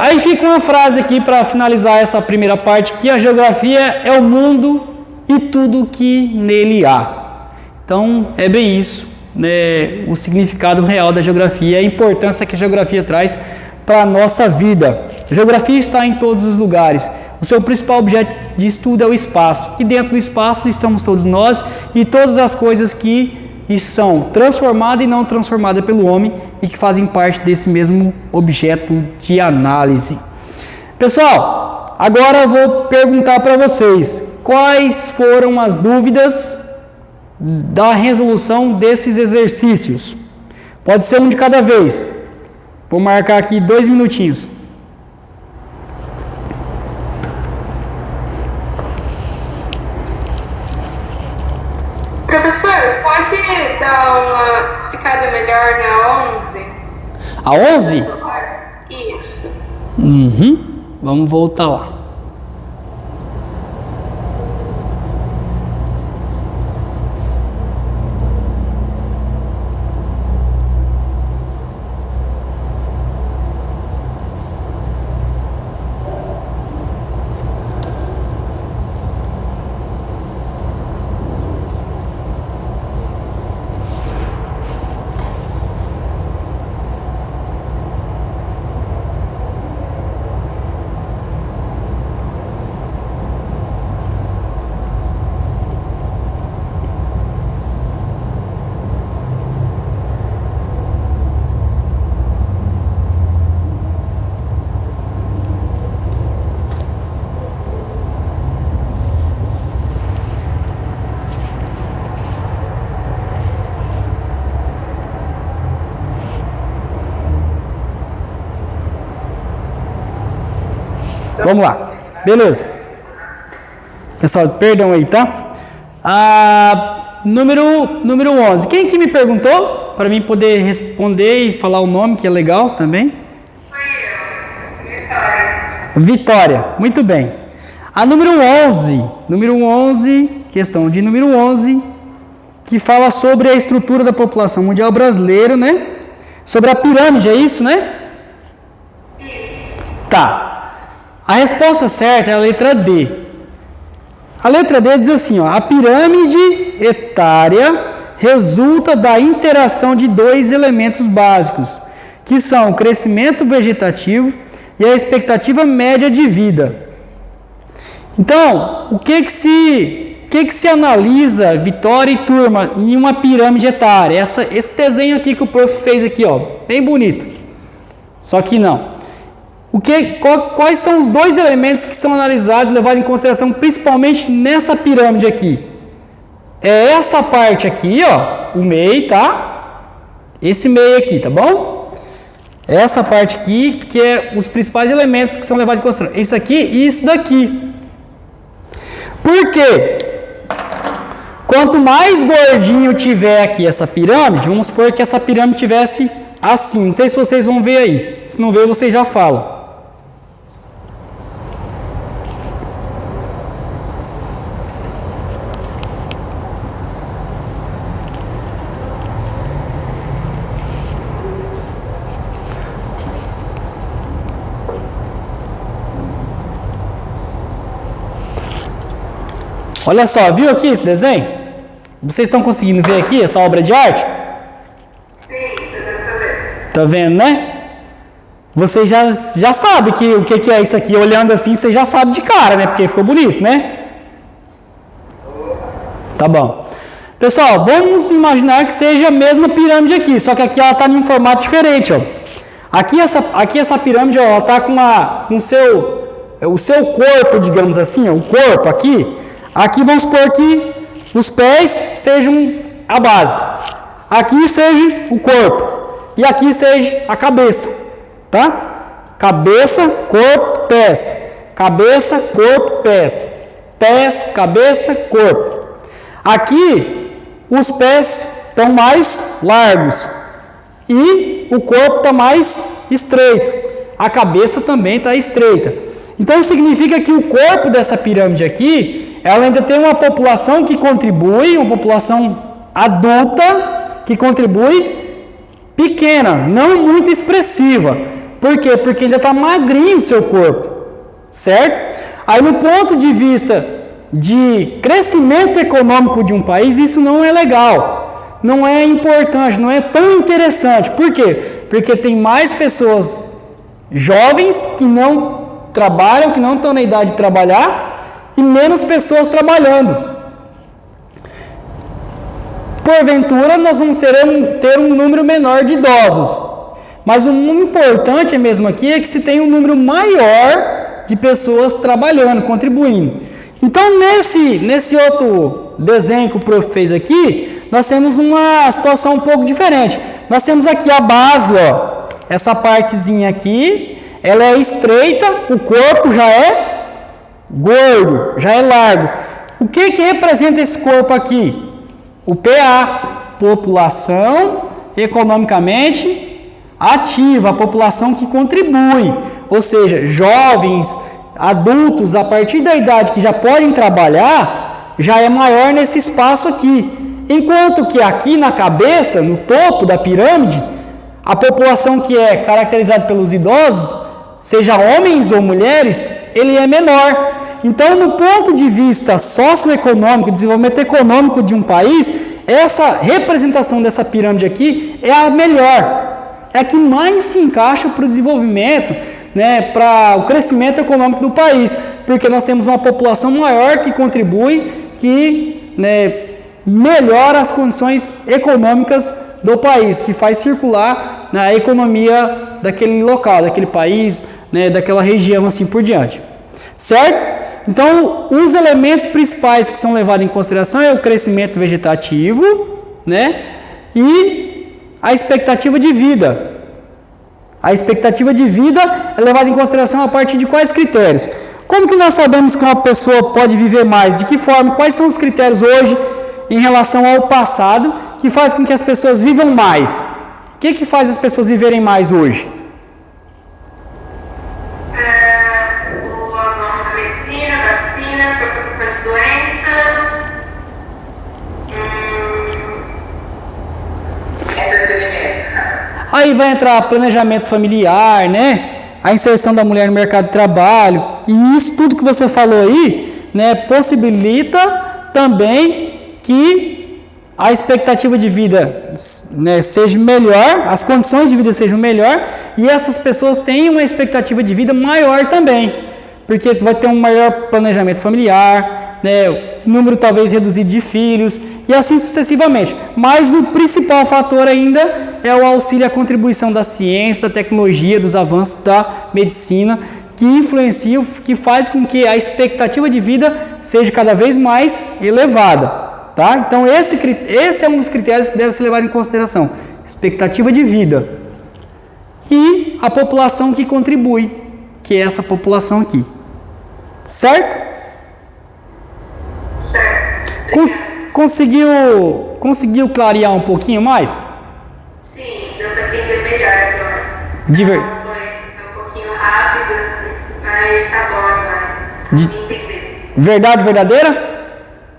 aí fica uma frase aqui para finalizar essa primeira parte, que a geografia é o mundo e tudo que nele há. Então, é bem isso, né? O significado real da geografia, a importância que a geografia traz para a nossa vida. A geografia está em todos os lugares. O seu principal objeto de estudo é o espaço. E dentro do espaço estamos todos nós e todas as coisas que são transformadas e não transformadas pelo homem e que fazem parte desse mesmo objeto de análise. Pessoal, agora eu vou perguntar para vocês quais foram as dúvidas da resolução desses exercícios. Pode ser um de cada vez. Vou marcar aqui 2 minutinhos. Professor, pode dar uma explicada melhor na 11? A 11? Isso. Vamos voltar lá. Vamos lá. Beleza. Pessoal, perdão aí, tá? Número 11. Quem que me perguntou? Para mim poder responder e falar o nome, que é legal também. Vitória, muito bem. A número 11, questão de número 11, que fala sobre a estrutura da população mundial brasileira, né? Sobre a pirâmide, é isso, né? Isso. Tá. A resposta certa é a letra D. A letra D diz assim, ó, a pirâmide etária resulta da interação de dois elementos básicos, que são o crescimento vegetativo e a expectativa média de vida. Então, o que se analisa, Vitória e turma, em uma pirâmide etária? Esse desenho aqui que o prof fez aqui, ó, bem bonito. Só que não. Quais são os dois elementos que são analisados e levados em consideração, principalmente nessa pirâmide aqui? É essa parte aqui, ó, o MEI, tá? Esse MEI aqui, tá bom? Essa parte aqui, que é os principais elementos que são levados em consideração. Isso aqui e isso daqui. Por quê? Quanto mais gordinho tiver aqui essa pirâmide, vamos supor que essa pirâmide tivesse assim. Não sei se vocês vão ver aí. Se não ver, vocês já falam. Olha só, viu aqui esse desenho? Vocês estão conseguindo ver aqui essa obra de arte? Sim, estou vendo. Tá vendo, né? Você já sabe o que é isso aqui. Olhando assim, você já sabe de cara, né? Porque ficou bonito, né? Tá bom. Pessoal, vamos imaginar que seja a mesma pirâmide aqui, só que aqui ela está em um formato diferente, ó. Aqui essa pirâmide, ó, ela está com o seu corpo, digamos assim, ó, o corpo aqui. Aqui vamos supor que os pés sejam a base, aqui seja o corpo e aqui seja a cabeça, tá? Cabeça, corpo, pés, cabeça, corpo, pés, pés, cabeça, corpo. Aqui os pés estão mais largos e o corpo está mais estreito, a cabeça também está estreita. Então significa que o corpo dessa pirâmide aqui, ela ainda tem uma população que contribui, uma população adulta que contribui pequena, não muito expressiva. Por quê? Porque ainda está magrinho o seu corpo, certo? Aí no ponto de vista de crescimento econômico de um país, isso não é legal, não é importante, não é tão interessante. Por quê? Porque tem mais pessoas jovens que não trabalham, que não estão na idade de trabalhar, e menos pessoas trabalhando. Porventura, nós vamos ter um número menor de idosos. Mas o importante mesmo aqui é que se tem um número maior de pessoas trabalhando, contribuindo. Então, nesse outro desenho que o prof fez aqui, nós temos uma situação um pouco diferente. Nós temos aqui a base, ó, essa partezinha aqui, ela é estreita, o corpo já é gordo, já é largo. O que representa esse corpo aqui? O PA, população economicamente ativa, a população que contribui, ou seja, jovens, adultos, a partir da idade que já podem trabalhar, já é maior nesse espaço aqui. Enquanto que aqui na cabeça, no topo da pirâmide, a população que é caracterizada pelos idosos, seja homens ou mulheres, ele é menor. Então, no ponto de vista socioeconômico, desenvolvimento econômico de um país, essa representação dessa pirâmide aqui é a melhor, é a que mais se encaixa para o desenvolvimento, né, para o crescimento econômico do país, porque nós temos uma população maior que contribui, que, né, melhora as condições econômicas do país, que faz circular, né, a economia daquele local, daquele país, né, daquela região, assim por diante. Certo? Então, os elementos principais que são levados em consideração é o crescimento vegetativo, né, e a expectativa de vida. A expectativa de vida é levada em consideração a partir de quais critérios? Como que nós sabemos que uma pessoa pode viver mais? De que forma? Quais são os critérios hoje em relação ao passado que faz com que as pessoas vivam mais? O que faz as pessoas viverem mais hoje? aí vai entrar planejamento familiar, né? A inserção da mulher no mercado de trabalho. E isso tudo que você falou aí, né, possibilita também que a expectativa de vida, né, seja melhor, as condições de vida sejam melhor e essas pessoas tenham uma expectativa de vida maior também. Porque vai ter um maior planejamento familiar, né, número talvez reduzido de filhos e assim sucessivamente. Mas o principal fator ainda é o auxílio à contribuição da ciência, da tecnologia, dos avanços da medicina, que influenciam, que faz com que a expectativa de vida seja cada vez mais elevada. Tá? Então esse é um dos critérios que deve ser levado em consideração. Expectativa de vida. E a população que contribui, que é essa população aqui. Certo? Certo. Conseguiu clarear um pouquinho mais? Sim, deu para entender melhor agora. Foi um pouquinho rápido, mas tá bom agora. Entender. Verdade verdadeira?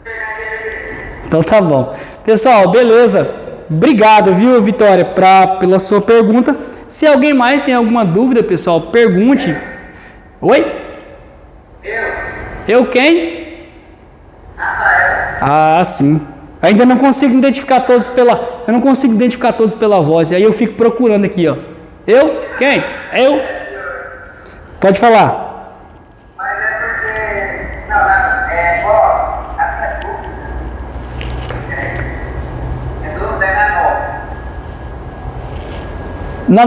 Verdadeira. Então tá bom. Pessoal, beleza. Obrigado, viu, Vitória, pela sua pergunta. Se alguém mais tem alguma dúvida, pessoal, pergunte. Oi? Eu quem? Rafael. Ah, sim. Ainda não consigo identificar todos pela voz. Aí eu fico procurando aqui, ó. Eu? Quem? Eu? Pode falar. Mas é porque, não, a minha dúvida é dúvida na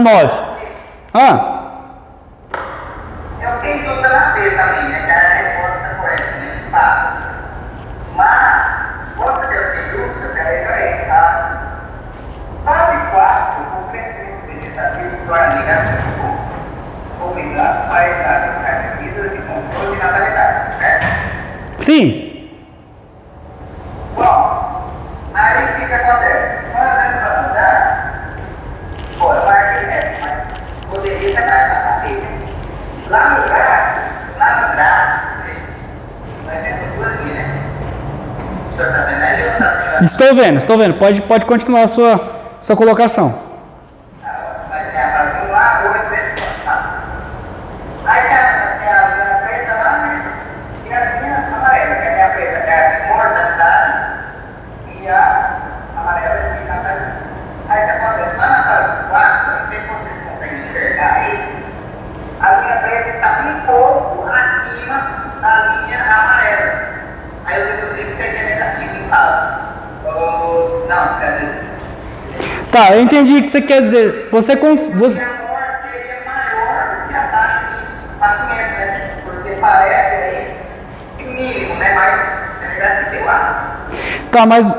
9. Na 9. Ah. Eu tenho dúvida na B também, né? Que é a resposta correta, né? Tá. Mas, outra que eu tenho dúvida, que é a letra E, tá? Fase 4, o crescimento vegetativo torna negativo, obrigado a errar medidas de controle de natalidade, certo? Sim. Bom, aí o que acontece? Fazendo para mudar, pô, eu marquei essa, mas poderia ter marcado a B. Lá no gráfico, nós temos duas linhas. O senhor está vendo aí ou está vendo? Estou vendo. Pode continuar a sua colocação. Vai ter a fase 1 A, 8, 3, 4. Aí tem a linha preta lá, né? E a linha amarela, que a linha preta é a mortalidade e a amarela é a natalidade. Aí o que acontece? Lá na fase 4, não sei se vocês conseguem enxergar aí, a linha preta está um pouco acima da linha amarela. Aí eu deduzi que seria negativo em fase. Não, quer dizer. Tá, eu entendi o que você quer dizer. Você A morte seria maior do que a taxa de nascimento, né? Porque parece aí que mínimo, né? Mas é negativo, eu acho. Tá, mas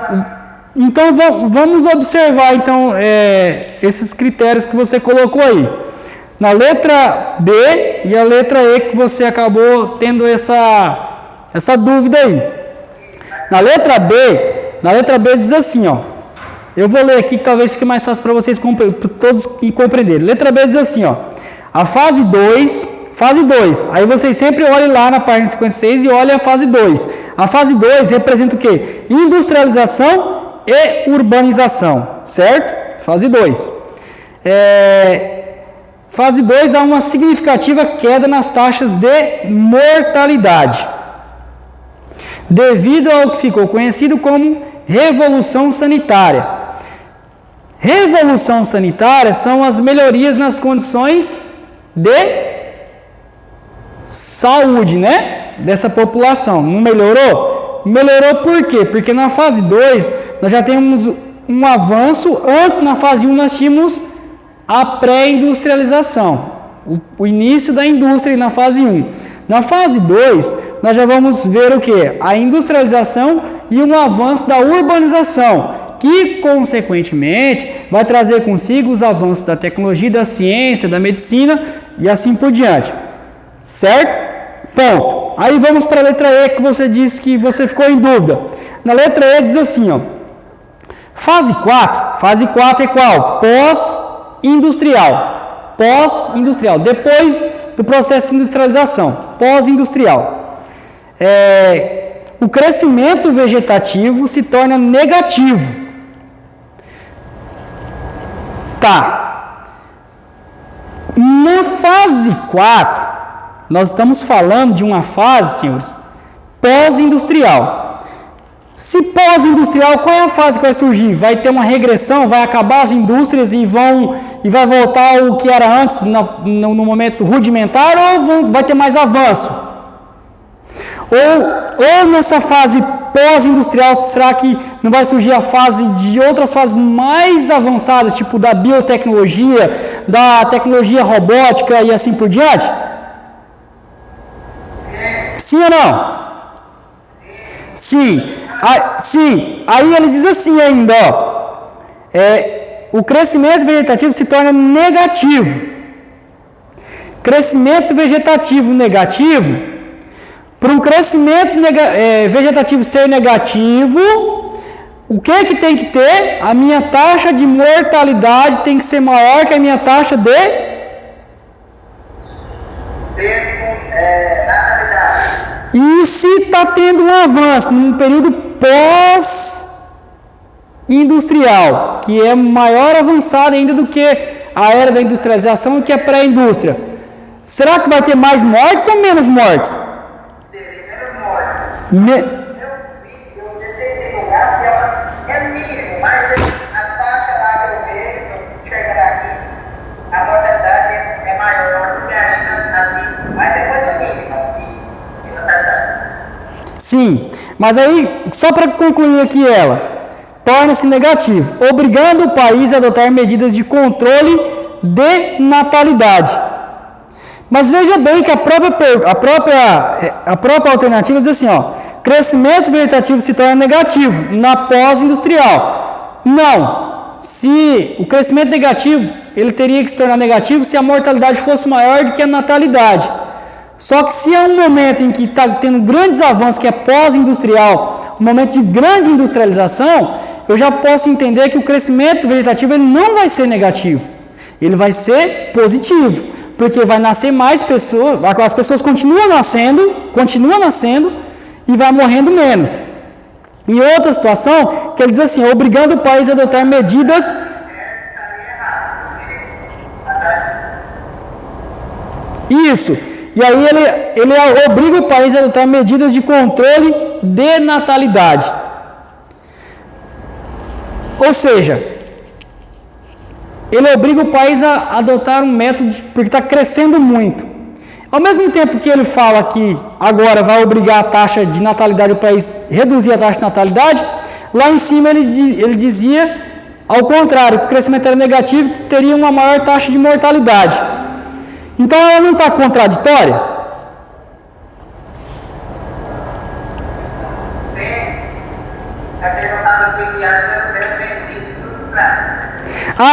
então vamos observar então esses critérios que você colocou aí. Na letra B e a letra E que você acabou tendo essa dúvida aí. Na letra B diz assim, ó. Eu vou ler aqui que talvez fique mais fácil para vocês todos compreenderem. Letra B diz assim, ó. A fase 2, aí vocês sempre olhem lá na página 56 e olhem a fase 2. A fase 2 representa o quê? Industrialização e urbanização, certo? Fase 2. Fase 2 há uma significativa queda nas taxas de mortalidade, devido ao que ficou conhecido como Revolução Sanitária. Revolução Sanitária são as melhorias nas condições de saúde, né? Dessa população. Não melhorou? Melhorou por quê? Porque na fase 2 nós já temos um avanço. Antes, na fase 1, nós tínhamos a pré-industrialização, o início da indústria na fase 1. Na fase 2, nós já vamos ver o que? A industrialização e um avanço da urbanização, que consequentemente vai trazer consigo os avanços da tecnologia, da ciência, da medicina e assim por diante. Certo? Ponto. Aí vamos para a letra E, que você disse que você ficou em dúvida. Na letra E diz assim, ó. Fase 4 é qual? Pós-industrial, depois do processo de industrialização, pós-industrial. O crescimento vegetativo se torna negativo. Tá. fase 4, nós estamos falando de uma fase, senhores, pós-industrial. Se pós-industrial, qual é a fase que vai surgir? Vai ter uma regressão, vai acabar as indústrias e vai voltar ao que era antes, no momento rudimentar, ou vai ter mais avanço? Ou nessa fase pós-industrial, será que não vai surgir a fase de outras fases mais avançadas, tipo da biotecnologia, da tecnologia robótica e assim por diante? Sim ou não? Sim. Sim. Aí ele diz assim ainda, ó, o crescimento vegetativo se torna negativo. Crescimento vegetativo negativo. Para um crescimento vegetativo ser negativo, o que tem que ter? A minha taxa de mortalidade tem que ser maior que a minha taxa de natalidade. E se está tendo um avanço num período pós-industrial, que é maior avançado ainda do que a era da industrialização, que é a pré-indústria, será que vai ter mais mortes ou menos mortes? Eu detectei o gráfico, é mínimo, mas a taxa lá que eu vejo, chegando aqui, a mortalidade é maior do que ainda aqui, mas é coisa mínima de natalidade. Sim, mas aí, só para concluir aqui ela, torna-se negativo, obrigando o país a adotar medidas de controle de natalidade. Mas veja bem que a própria alternativa diz assim, ó, crescimento vegetativo se torna negativo na pós-industrial. Não, se o crescimento negativo, ele teria que se tornar negativo se a mortalidade fosse maior do que a natalidade. Só que se é um momento em que está tendo grandes avanços, que é pós-industrial, um momento de grande industrialização, eu já posso entender que o crescimento vegetativo ele não vai ser negativo, ele vai ser positivo. Porque vai nascer mais pessoas, as pessoas continuam nascendo e vai morrendo menos. E outra situação, que ele diz assim, obrigando o país a adotar medidas... Isso. E aí ele obriga o país a adotar medidas de controle de natalidade. Ou seja, ele obriga o país a adotar um método, porque está crescendo muito. Ao mesmo tempo que ele fala que agora vai obrigar a taxa de natalidade do país, reduzir a taxa de natalidade, lá em cima ele dizia, ao contrário, que o crescimento era negativo, que teria uma maior taxa de mortalidade. Então ela não está contraditória?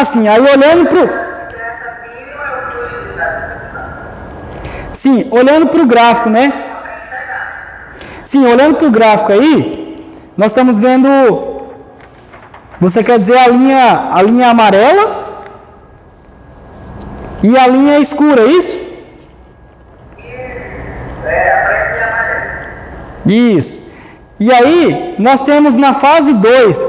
Sim, aí olhando para o gráfico, né? Sim, olhando para o gráfico aí, nós estamos vendo, você quer dizer a linha amarela e a linha escura, é isso? Isso. E aí, nós temos na fase 2,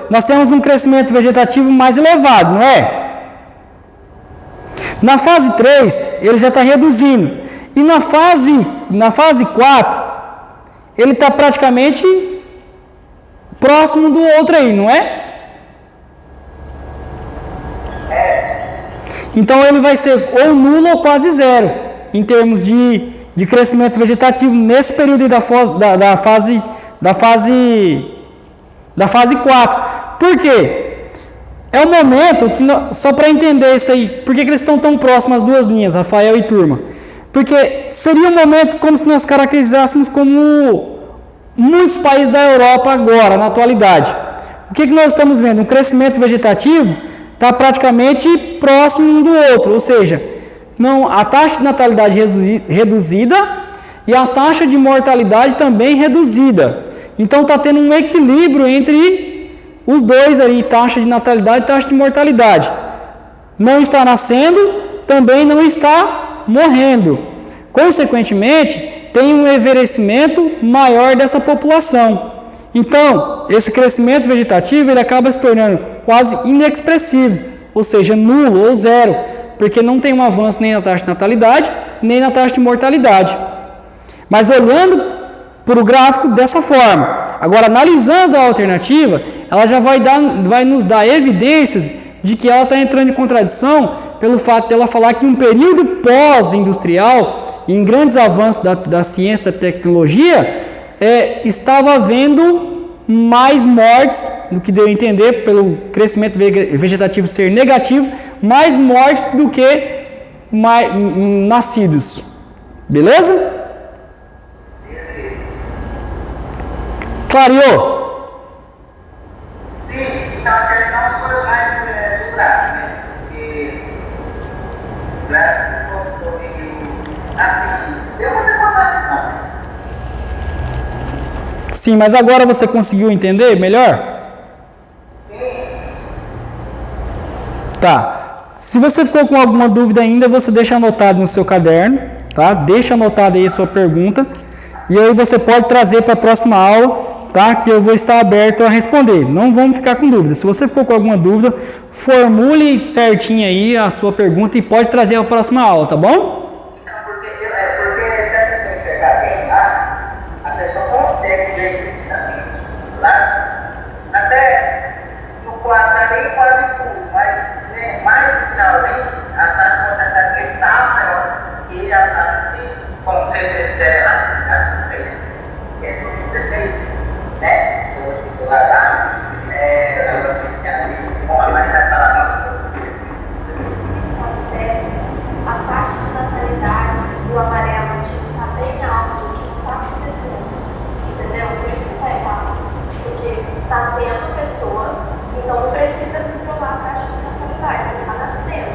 nós temos um crescimento vegetativo mais elevado, não é? Na fase 3, ele já está reduzindo. E na fase 4, ele está praticamente próximo do outro aí, não é? Então ele vai ser ou nulo ou quase zero, em termos de crescimento vegetativo nesse período da fase 4. Por quê? É um momento que, só para entender isso aí, por que eles estão tão próximos as duas linhas, Rafael e turma? Porque seria um momento como se nós caracterizássemos como muitos países da Europa agora, na atualidade. O que nós estamos vendo? O crescimento vegetativo está praticamente próximo um do outro, ou seja, a taxa de natalidade reduzida e a taxa de mortalidade também reduzida. Então está tendo um equilíbrio entre os dois aí, taxa de natalidade e taxa de mortalidade. Não está nascendo, também não está morrendo. Consequentemente, tem um envelhecimento maior dessa população. Então, esse crescimento vegetativo ele acaba se tornando quase inexpressivo, ou seja, nulo ou zero, porque não tem um avanço nem na taxa de natalidade, nem na taxa de mortalidade. Mas olhando para o gráfico dessa forma. Agora, analisando a alternativa, ela já vai nos dar evidências de que ela está entrando em contradição pelo fato dela falar que em um período pós-industrial, em grandes avanços da ciência, da tecnologia, estava havendo mais mortes, do que deu a entender, pelo crescimento vegetativo ser negativo, mais mortes do que nascidos. Beleza? Clareou? Sim, então a questão foi mais do gráfico, né? Porque o gráfico ficou meio assim, deu muita contradição. Sim, mas agora você conseguiu entender melhor? Tá. Se você ficou com alguma dúvida ainda, você deixa anotado no seu caderno, tá? Deixa anotado aí a sua pergunta e aí você pode trazer para a próxima aula, tá? Que eu vou estar aberto a responder. Não vamos ficar com dúvida. Se você ficou com alguma dúvida, formule certinho aí a sua pergunta e pode trazer para a próxima aula, tá bom? Porque se a pessoa enxergar bem lá, a pessoa consegue ver isso também. Lá, até no quadro nem quase tudo, mas mais no finalzinho, a taxa de mortalidade está maior que a taxa de, como vocês fizeram lá, não sei, que é 2016, né? Do Lagar, com a variedade da a taxa de natalidade do amarelo está bem alta, o que está acontecendo, entendeu? Por isso que está errado, porque está tendo pessoas, então não precisa controlar a taxa de natalidade, está nascendo,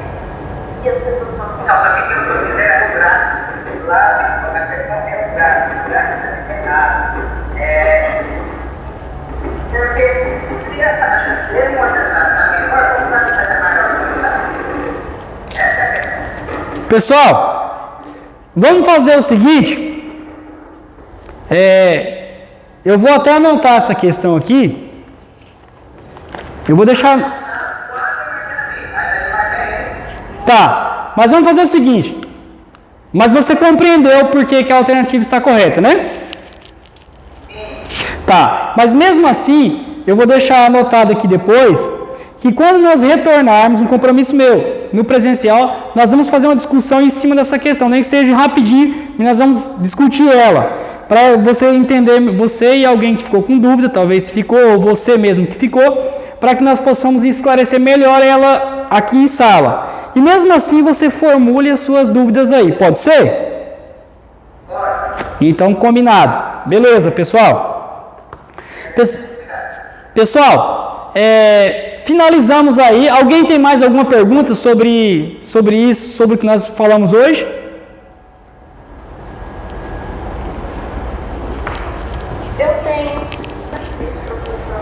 e as pessoas não estão. Não, só que o que eu quiser é o gráfico, lá a questão é o gráfico está errado. Porque se a taxa de mortalidade está menor, como a taxa é maior, essa é a questão. Pessoal, vamos fazer o seguinte. Eu vou até anotar essa questão aqui. Eu vou deixar. Tá, mas vamos fazer o seguinte. Mas você compreendeu por que a alternativa está correta, né? Tá, mas mesmo assim, eu vou deixar anotado aqui depois que quando nós retornarmos, um compromisso meu, no presencial, nós vamos fazer uma discussão em cima dessa questão, nem que seja rapidinho, mas nós vamos discutir ela, para você entender, você e alguém que ficou com dúvida, talvez ficou, ou você mesmo que ficou, para que nós possamos esclarecer melhor ela aqui em sala. E mesmo assim, você formule as suas dúvidas aí, pode ser? Então, combinado. Beleza, pessoal? Pessoal, finalizamos aí. Alguém tem mais alguma pergunta sobre isso, sobre o que nós falamos hoje? Eu tenho isso, professor.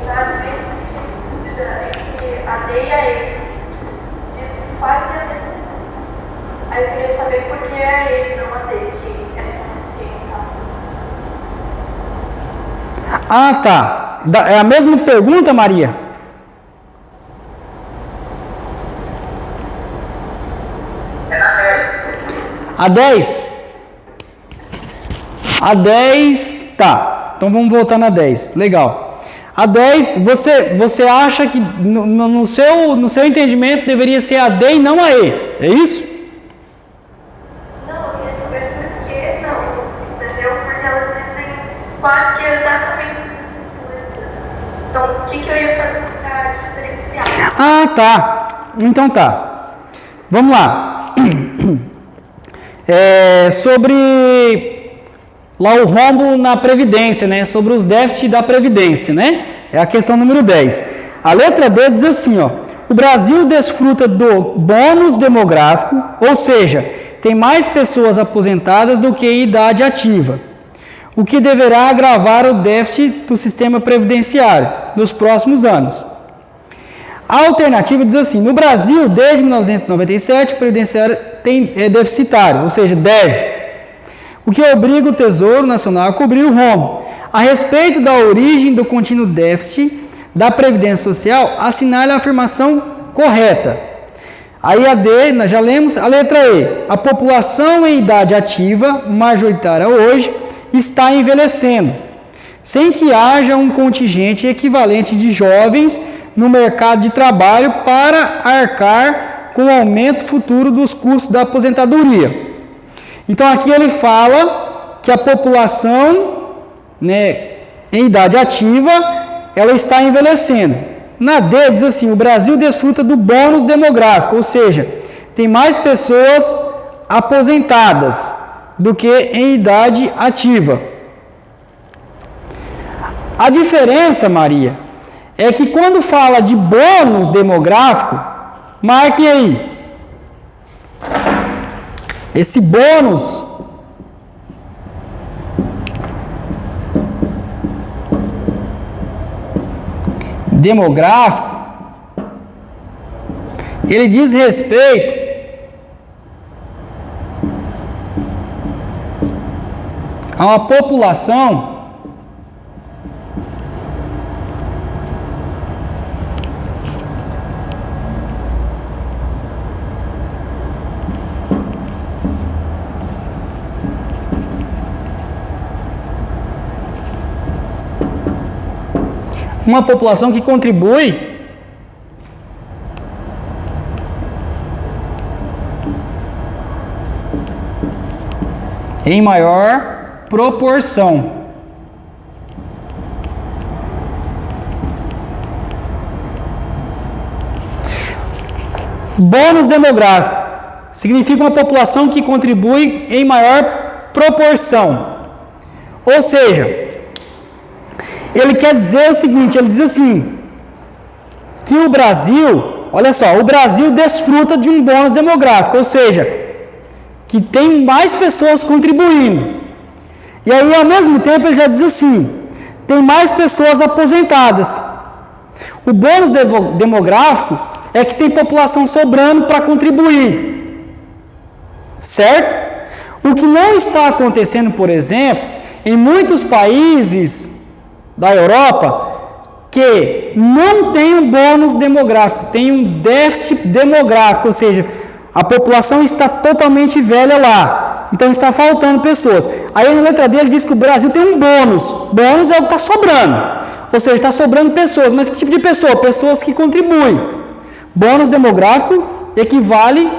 Na dúvida é que a D e a E diz quase a mesma coisa. Aí eu queria saber por que é a E, não a D, que Ah, tá. É a mesma pergunta, Maria? É na 10. A 10? A 10, tá. Então vamos voltar na 10. Legal. A 10, você acha que no seu entendimento deveria ser a D e não a E, é isso? Não, eu queria saber por que não, entendeu? Porque elas dizem quase que exatamente coisa. Então, o que eu ia fazer para diferenciar? Ah, tá. Então tá. Vamos lá. Sobre lá o rombo na Previdência, né? Sobre os déficits da Previdência, né? É a questão número 10. A letra D diz assim, ó. O Brasil desfruta do bônus demográfico, ou seja, tem mais pessoas aposentadas do que idade ativa, o que deverá agravar o déficit do sistema previdenciário nos próximos anos. A alternativa diz assim, no Brasil, desde 1997, o previdenciário é deficitário, ou seja, deve, o que obriga o Tesouro Nacional a cobrir o rombo. A respeito da origem do contínuo déficit da Previdência Social, assinale a afirmação correta. Aí a D, nós já lemos. A letra E, a população em idade ativa, majoritária hoje, está envelhecendo, sem que haja um contingente equivalente de jovens no mercado de trabalho para arcar com o aumento futuro dos custos da aposentadoria. Então aqui ele fala que a população, né, em idade ativa, ela está envelhecendo. Na D diz assim, o Brasil desfruta do bônus demográfico, ou seja, tem mais pessoas aposentadas do que em idade ativa. A diferença, Maria, é que quando fala de bônus demográfico, marquem aí. Esse bônus demográfico, ele diz respeito a uma população que contribui em maior proporção. Bônus demográfico significa uma população que contribui em maior proporção. Ou seja, ele quer dizer o seguinte, ele diz assim, que o Brasil, olha só, o Brasil desfruta de um bônus demográfico, ou seja, que tem mais pessoas contribuindo. E aí, ao mesmo tempo, ele já diz assim, tem mais pessoas aposentadas. O bônus demográfico é que tem população sobrando para contribuir. Certo? O que não está acontecendo, por exemplo, em muitos países da Europa, que não tem um bônus demográfico, tem um déficit demográfico, ou seja, a população está totalmente velha lá, então está faltando pessoas. Aí na letra D ele diz que o Brasil tem um bônus, bônus é o que está sobrando, ou seja, está sobrando pessoas, mas que tipo de pessoa? Pessoas que contribuem. Bônus demográfico equivale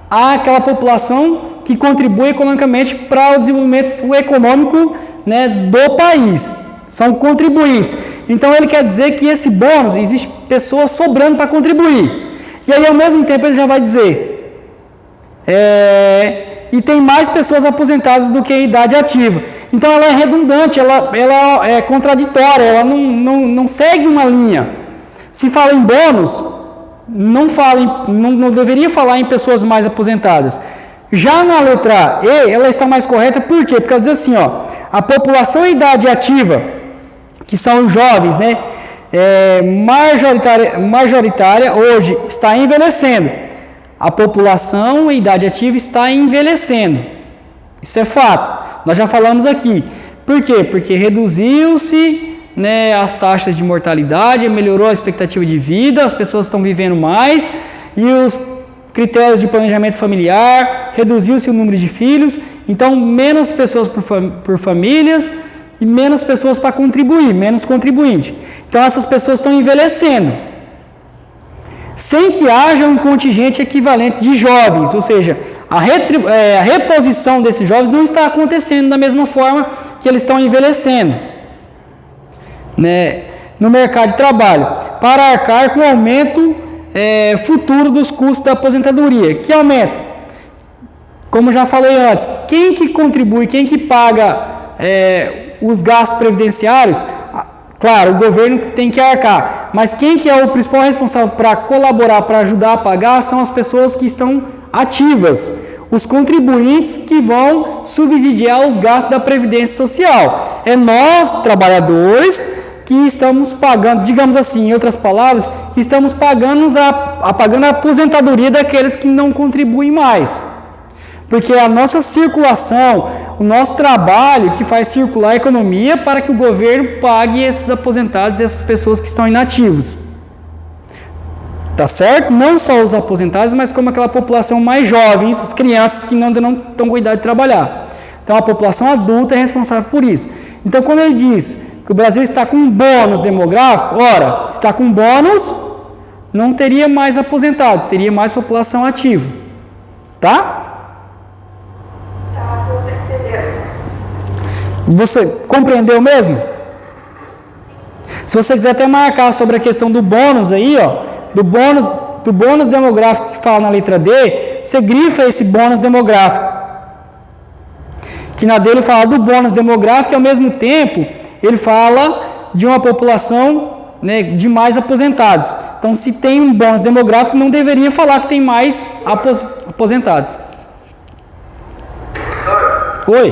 àquela população que contribui economicamente para o desenvolvimento econômico, né, do país. São contribuintes. Então ele quer dizer que esse bônus, existe pessoas sobrando para contribuir. E aí ao mesmo tempo ele já vai dizer, e tem mais pessoas aposentadas do que em idade ativa. Então ela é redundante, ela é contraditória, ela não segue uma linha. Se fala em bônus, não deveria falar em pessoas mais aposentadas. Já na letra E, ela está mais correta, por quê? Porque ela diz assim, ó, a população em idade ativa, que são os jovens, né, majoritária hoje está envelhecendo. A população em idade ativa está envelhecendo. Isso é fato. Nós já falamos aqui. Por quê? Porque reduziu-se, né, as taxas de mortalidade, melhorou a expectativa de vida, as pessoas estão vivendo mais e os critérios de planejamento familiar, reduziu-se o número de filhos, então menos pessoas por famílias e menos pessoas para contribuir, menos contribuinte. Então essas pessoas estão envelhecendo, sem que haja um contingente equivalente de jovens, ou seja, a reposição desses jovens não está acontecendo da mesma forma que eles estão envelhecendo, né, no mercado de trabalho, para arcar com o aumento futuro dos custos da aposentadoria. Que aumento? Como já falei antes, quem que contribui, quem que paga os gastos previdenciários? Claro, o governo tem que arcar, mas quem que é o principal responsável para colaborar, para ajudar a pagar, são as pessoas que estão ativas, os contribuintes que vão subsidiar os gastos da Previdência Social. É nós, trabalhadores, que estamos pagando, digamos assim, em outras palavras, estamos pagando pagando a aposentadoria daqueles que não contribuem mais. Porque a nossa circulação, o nosso trabalho que faz circular a economia para que o governo pague esses aposentados, essas pessoas que estão inativos. Tá certo? Não só os aposentados, mas como aquela população mais jovem, as crianças que ainda não estão com idade de trabalhar. Então a população adulta é responsável por isso. Então quando ele diz que o Brasil está com um bônus demográfico, ora, se está com bônus, não teria mais aposentados, teria mais população ativa. Tá? Tá, tô entendendo. Você compreendeu mesmo? Se você quiser até marcar sobre a questão do bônus aí, ó, do bônus demográfico que fala na letra D, você grifa esse bônus demográfico. Que na dele fala do bônus demográfico e ao mesmo tempo ele fala de uma população, né, de mais aposentados. Então, se tem um bônus demográfico, não deveria falar que tem mais aposentados. Oi?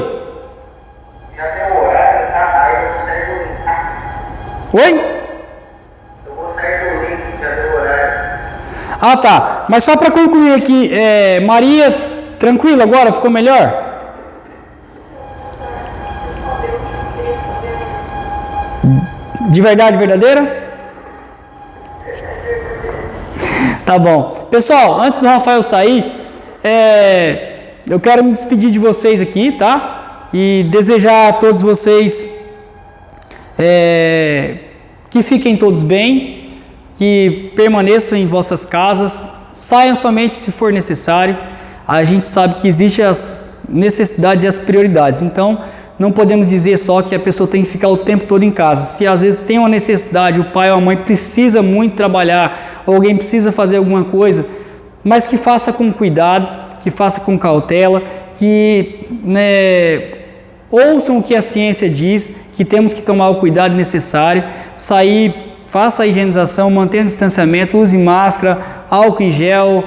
Já deu o horário, tá? Aí eu vou sair do link, tá? Oi? Eu vou sair do link, já deu o horário. Ah, tá. Mas só para concluir aqui, Maria, tranquilo agora? Ficou melhor? Respondeu o que eu queria saber. De verdade verdadeira? Tá bom. Pessoal, antes do Rafael sair, eu quero me despedir de vocês aqui, tá? E desejar a todos vocês que fiquem todos bem, que permaneçam em vossas casas, saiam somente se for necessário. A gente sabe que existem as necessidades e as prioridades, então não podemos dizer só que a pessoa tem que ficar o tempo todo em casa. Se às vezes tem uma necessidade, o pai ou a mãe precisa muito trabalhar, ou alguém precisa fazer alguma coisa, mas que faça com cuidado, que faça com cautela, que ouçam o que a ciência diz, que temos que tomar o cuidado necessário, faça a higienização, mantenha o distanciamento, use máscara, álcool em gel,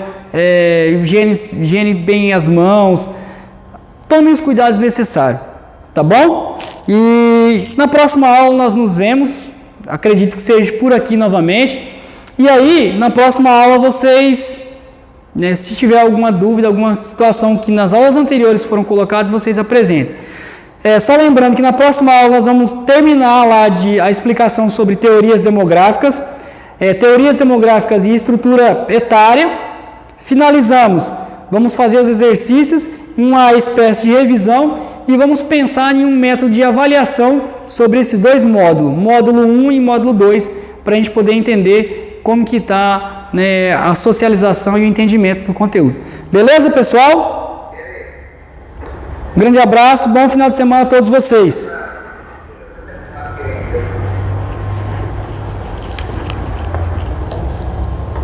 higiene bem as mãos, tome os cuidados necessários. Tá bom? E na próxima aula nós nos vemos, acredito que seja por aqui novamente. E aí, na próxima aula vocês, se tiver alguma dúvida, alguma situação que nas aulas anteriores foram colocadas, vocês apresentem. Só lembrando que na próxima aula nós vamos terminar lá a explicação sobre teorias demográficas e estrutura etária. Finalizamos, vamos fazer os exercícios, uma espécie de revisão, e vamos pensar em um método de avaliação sobre esses dois módulos, módulo 1 e módulo 2, para a gente poder entender como que está, a socialização e o entendimento do conteúdo. Beleza, pessoal? Um grande abraço, bom final de semana a todos vocês.